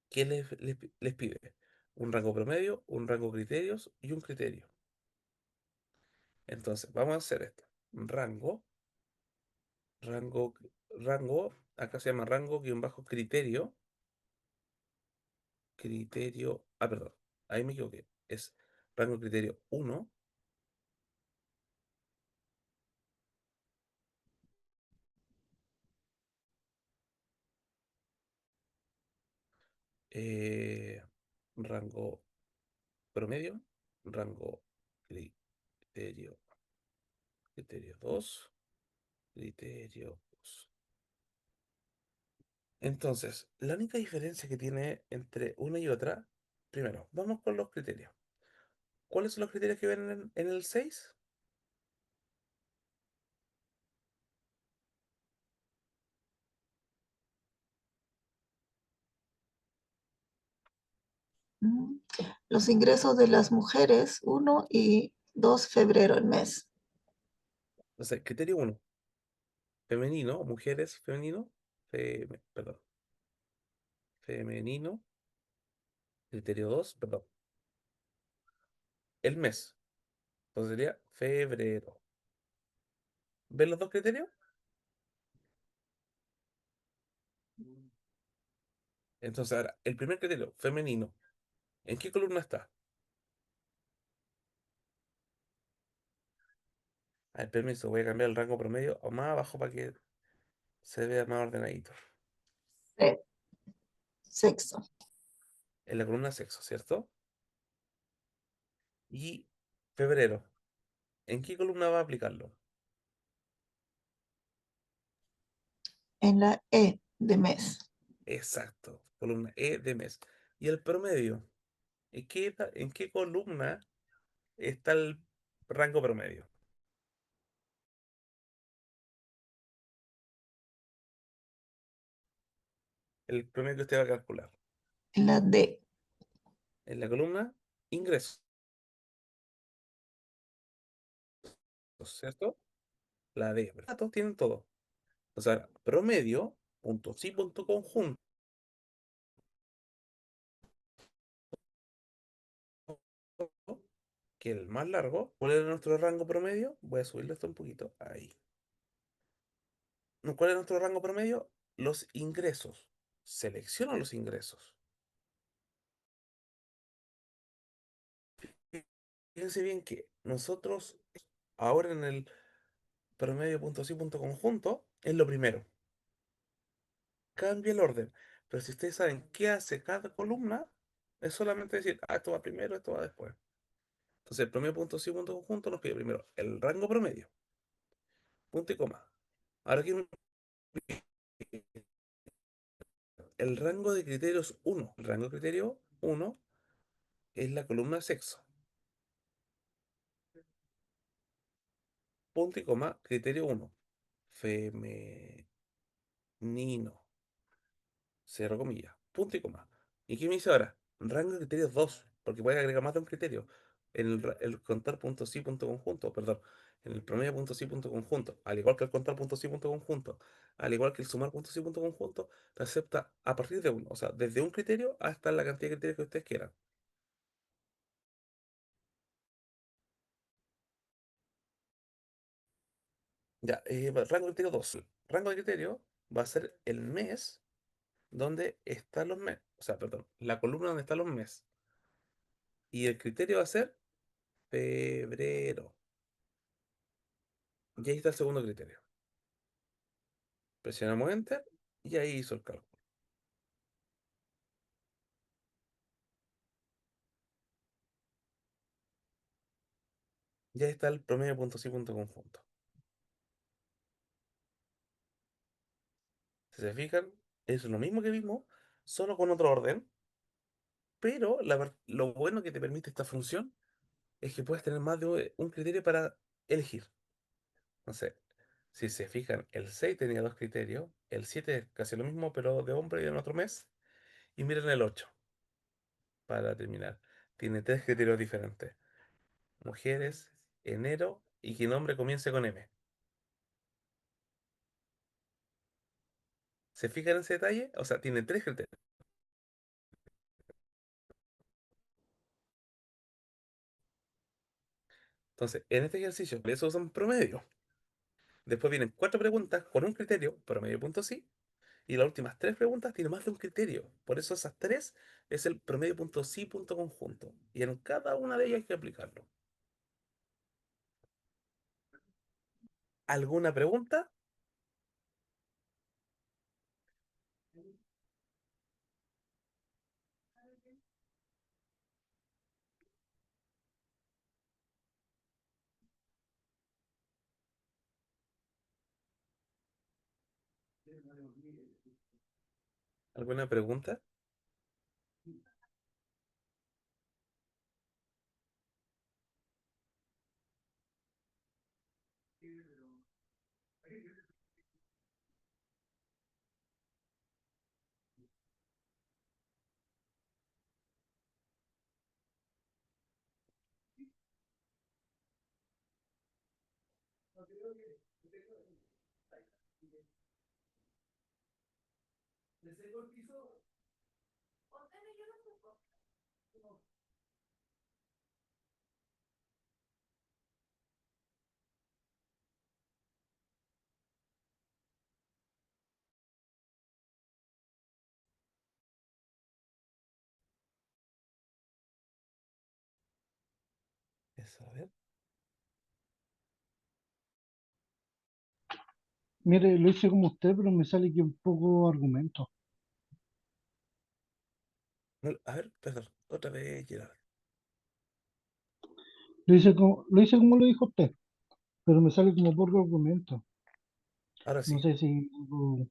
¿Qué les pide? Un rango promedio, un rango criterios y un criterio. Entonces, vamos a hacer esto. Rango, rango, rango, acá se llama rango guión bajo criterio, criterio, perdón, ahí me equivoqué. Es rango criterio uno, eh, rango promedio, rango criterio, criterio 2, criterio 2. Entonces, la única diferencia que tiene entre una y otra, primero, vamos con los criterios. ¿Cuáles son los criterios que ven en el 6? Ujú. Los ingresos de las mujeres, uno, y 2 febrero el mes. Entonces, criterio 1, femenino, mujeres femenino, perdón, femenino, criterio 2, perdón, el mes. Entonces sería febrero. ¿Ven los dos criterios? Entonces ahora, el primer criterio, femenino, ¿en qué columna está? A ver, permiso, voy a cambiar el rango promedio o más abajo para que se vea más ordenadito. Se- Sexo. En la columna sexo, ¿cierto? Y febrero, ¿en qué columna va a aplicarlo? En la E de mes. Exacto, columna E de mes. ¿Y el promedio? ¿En qué columna está el rango promedio? El promedio que usted va a calcular. En la D. En la columna ingresos, ¿cierto? La D. Datos tienen todo. O sea, promedio, punto sí, punto conjunto, que el más largo. ¿Cuál era nuestro rango promedio? Voy a subirle esto un poquito. Ahí. ¿Cuál es nuestro rango promedio? Los ingresos. Selecciono los ingresos. Fíjense bien que nosotros ahora en el promedio punto sí, punto conjunto es lo primero. Cambia el orden. Pero si ustedes saben qué hace cada columna, es solamente decir, esto va primero, esto va después. Entonces el promedio punto sí, punto conjunto nos pide primero el rango promedio, punto y coma. Ahora aquí el rango de criterios uno. El rango de criterio uno es la columna sexo. Punto y coma, criterio uno. Femenino. Cierro comillas. Punto y coma. ¿Y qué me dice ahora? Rango de criterios 2, porque puede agregar más de un criterio. En el contar punto sí, punto conjunto, perdón. En el promedio punto sí, punto conjunto. Al igual que el contar punto sí, punto conjunto. Al igual que el sumar punto sí, punto conjunto, te acepta a partir de uno. O sea, desde un criterio hasta la cantidad de criterios que ustedes quieran. Ya, rango de criterio 2. Rango de criterio va a ser el mes donde están los meses. O sea, perdón, la columna donde están los meses. Y el criterio va a ser febrero. Y ahí está el segundo criterio. Presionamos Enter y ahí hizo el cálculo. Ya está el promedio punto sí, punto conjunto. Si se fijan, es lo mismo que vimos, solo con otro orden. Pero lo bueno que te permite esta función es que puedes tener más de un criterio para elegir. No sé, si se fijan, el 6 tenía dos criterios, el 7 es casi lo mismo, pero de hombre y en otro mes. Y miren el 8 para terminar. Tiene tres criterios diferentes. Mujeres, enero y que nombre comience con M. ¿Se fijan en ese detalle? O sea, tiene tres criterios. Entonces, en este ejercicio, por eso usan promedio. Después vienen cuatro preguntas con un criterio, promedio punto sí, y las últimas tres preguntas tienen más de un criterio. Por eso esas tres es el promedio punto sí punto conjunto. Y en cada una de ellas hay que aplicarlo. ¿Alguna pregunta? ¿Alguna pregunta? Eso, a ver. Mire, lo hice como usted, pero me sale que un poco argumento. A ver, perdón. Otra vez, Gerard. Lo hice como lo dijo usted, pero me sale como poco argumento. Ahora No sí. sé si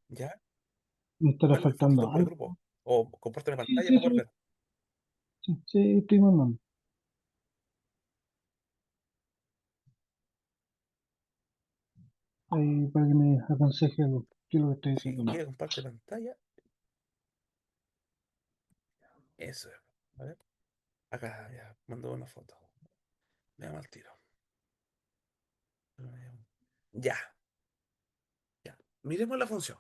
¿Ya? me estará Manden fotitos faltando por el algo. grupo. O comparten la Sí, pantalla sí, para poder sí, ver. sí, sí, estoy mandando. Ahí para que me aconseje algo, qué es lo que estoy Si haciendo mal. quiere, comparte pantalla. Eso es. A ver. Acá, ya. Mandó una foto. Veamos al tiro. Ya. Ya. Miremos la función.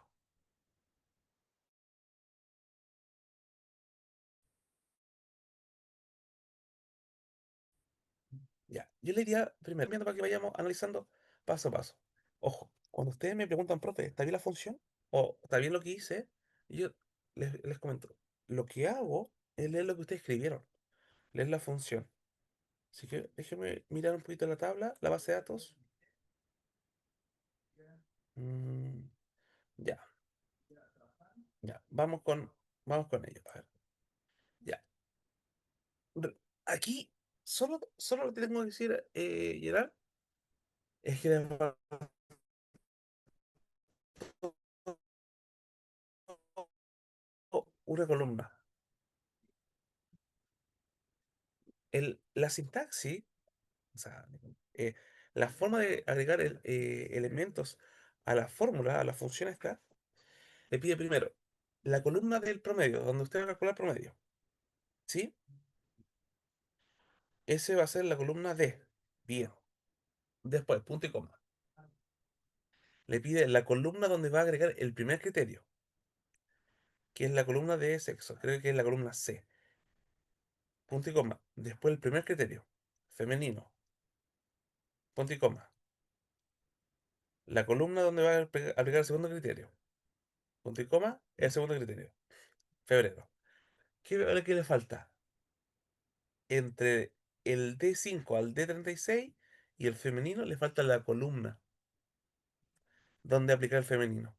Ya. Yo le diría primero, viendo para que vayamos analizando paso a paso. Ojo, cuando ustedes me preguntan, profe, ¿está bien la función? ¿O está bien lo que hice? Yo les comento. Lo que hago es leer lo que ustedes escribieron. Leer la función. Así que déjeme mirar un poquito la tabla, la base de datos. Mm, ya, ya. Vamos con ello. A ver. Ya. Re- Aquí, solo lo que tengo que decir, Gerard, es que les faltó una columna. La sintaxis, o sea, eh, la forma de agregar elementos a la fórmula, a la función esta, le pide primero la columna del promedio, donde usted va a calcular promedio. ¿Sí? Ese va a ser la columna D. Bien. Después, punto y coma. Le pide la columna donde va a agregar el primer criterio, que es la columna de sexo. Creo que es la columna C. Punto y coma. Después el primer criterio, femenino. Punto y coma. La columna donde va a agregar el segundo criterio. Punto y coma, el segundo criterio. Febrero. ¿Qué es lo que le falta? Entre el D5 al D36 y el femenino le falta la columna donde aplicar el femenino.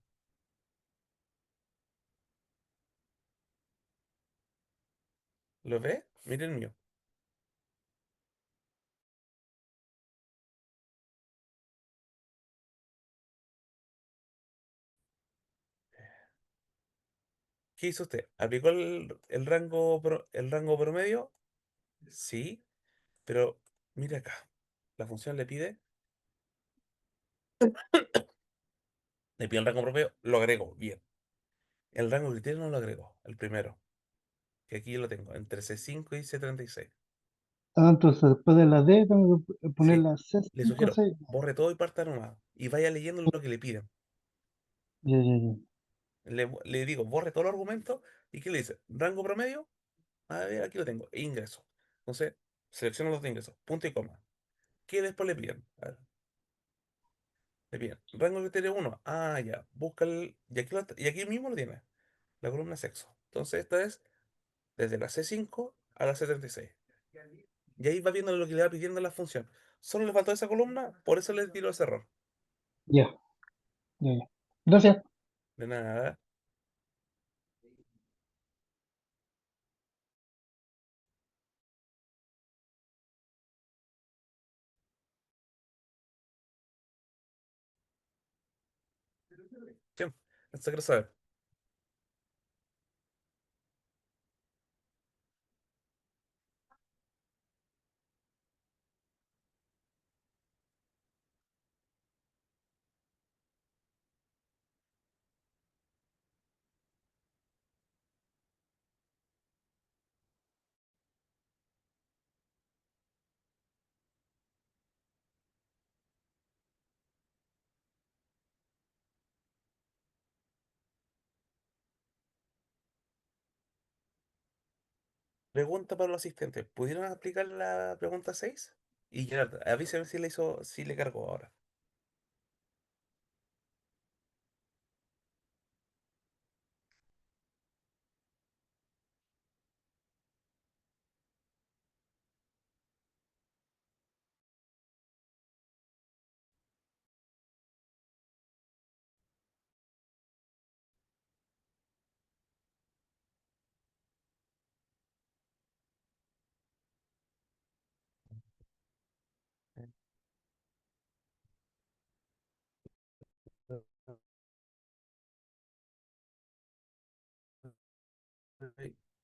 ¿Lo ve? Miren el mío. ¿Qué hizo usted? ¿Aplicó el rango promedio? Sí, pero mire acá. La función le pide el rango promedio, lo agrego, bien. El rango criterio no lo agregó, el primero, que aquí lo tengo, entre C5 y C36. Ah, entonces después de la D tengo que poner Sí, la c le cinco sugiero, 6. borre todo y parta nomás. Y vaya leyendo lo que le piden. Ya, ya, ya. Le digo, borre todos los argumentos. ¿Y qué le dice? ¿Rango promedio? A ver, aquí lo tengo. E ingreso. Entonces, selecciono los de ingresos. Punto y coma. ¿Qué después le piden? A ver, le piden. Rango criterio uno. Ah, ya. Busca el. Y aquí mismo lo tiene. La columna sexo. Entonces, esta es desde la C5 a la C36. Y ahí va viendo lo que le va pidiendo la función. Solo le faltó esa columna, por eso le tiro ese error. Ya, ya, ya. Gracias. De nada. Sí, eso quiero saber. Pregunta para los asistentes. ¿Pudieron aplicar la pregunta 6? Y Gerard, avísame si le hizo, si le cargó ahora.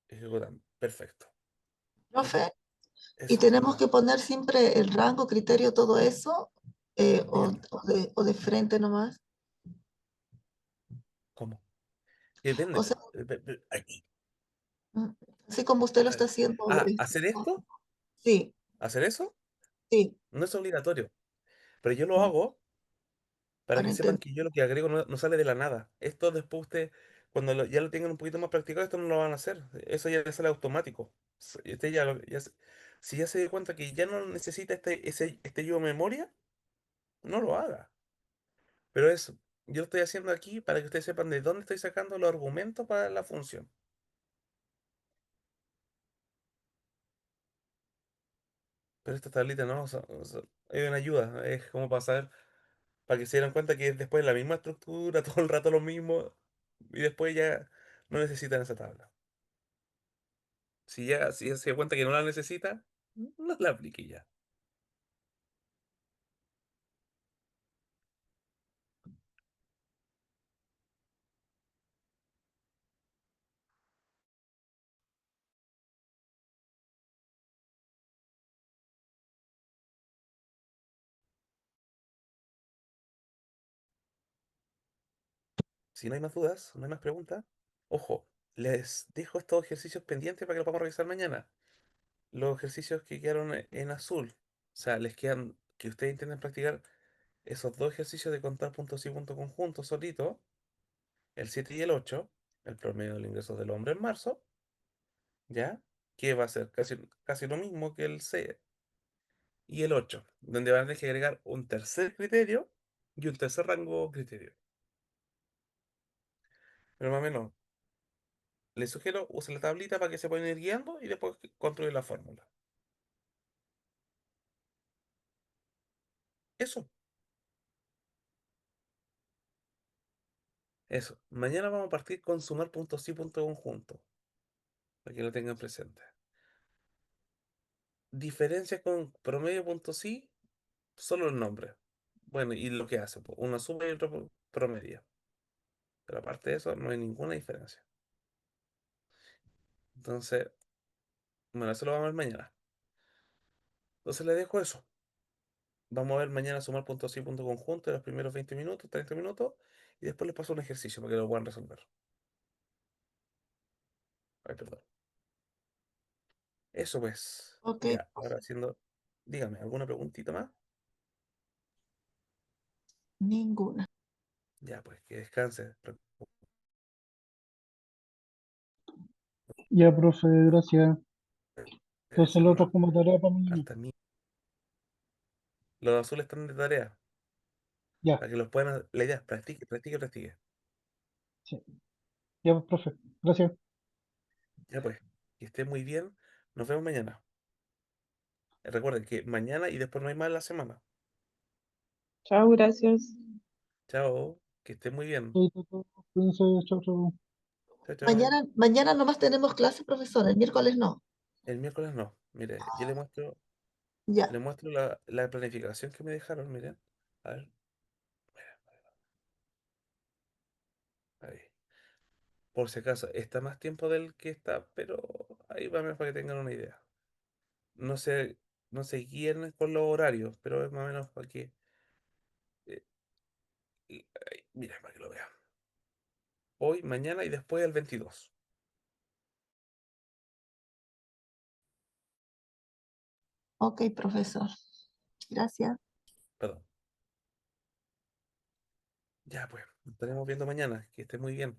Ejecutando. Perfecto. Profe, y Eso, tenemos dígame, que poner siempre el rango, criterio, todo eso, dígame. o de frente nomás. ¿Cómo? Depende, O sea, po. Aquí. mm, así como usted lo A está ver. haciendo. Ah, ¿hacer esto? Sí, ¿Hacer eso? sí, No es obligatorio. Pero yo lo mm, hago para para que sepan entender. que yo lo que agrego no sale de la nada. Esto después usted, cuando ya lo tengan un poquito más practicado, esto no lo van a hacer. Eso ya le sale automático. Usted ya, si ya se dio cuenta que ya no necesita este yo memoria, no lo haga. Pero eso, yo lo estoy haciendo aquí para que ustedes sepan de dónde estoy sacando los argumentos para la función. Pero esta tablita no, es una ayuda, es como para saber, para que se dieran cuenta que es después la misma estructura, todo el rato lo mismo, y después ya no necesitan esa tabla. Si ya se da cuenta que no la necesita, no la aplique ya. Si no hay más dudas, no hay más preguntas, ojo, les dejo estos ejercicios pendientes para que los vamos a revisar mañana. Los ejercicios que quedaron en azul, o sea, les quedan que ustedes intenten practicar esos dos ejercicios de contar puntos y puntos conjuntos solito, el 7 y el 8, el promedio de los ingresos del hombre en marzo, ¿ya? Que va a ser casi lo mismo que el 6 y el 8, donde van a tener que agregar un tercer criterio y un tercer rango criterio. Pero más o menos, les sugiero, usen la tablita para que se puedan ir guiando y después construir la fórmula. Eso, eso. Mañana vamos a partir con sumar puntos y puntos conjuntos, para que lo tengan presente. Diferencias con promedio punto sí, solo el nombre. Bueno, y lo que hace, pues, uno suma y otro promedia. Pero aparte de eso, no hay ninguna diferencia. Entonces, bueno, eso lo vamos a ver mañana. Entonces le dejo eso. Vamos a ver mañana sumar puntos y punto conjunto de los primeros 20 minutos, 30 minutos, y después les paso un ejercicio para que lo puedan resolver. Ay, perdón. Eso pues. Ok, Ya, ahora haciendo. Dígame, ¿alguna preguntita más? ninguna. Ya, pues, que descanse. Ya, profe, gracias. Entonces lo otro Nomás. como tarea para mañana. Hasta mí. Los azules están de tarea. Ya, Para que los puedan. La idea es practique, practique, practique. sí. Ya, pues, profe, gracias. Ya, pues. Que esté muy bien. Nos vemos mañana. Recuerden que mañana y después no hay más en la semana. Chao, gracias. Chao. Que esté muy bien. Sí, cuídense, chau, chau. Chao, chao. Mañana nomás tenemos clase, profesor, el miércoles no. El miércoles no. Mire, yo Ya, le muestro la planificación que me dejaron, miren. A ver, ahí. Por si acaso, está más tiempo del que está, pero ahí va para que tengan una idea. No se, no se guíen con los horarios, pero es más o menos para que. eh, ahí, mira, para que lo vean. Hoy, mañana y después el 22. ok, profesor. Gracias. Perdón. Ya, pues, nos estaremos viendo mañana. Que esté muy bien.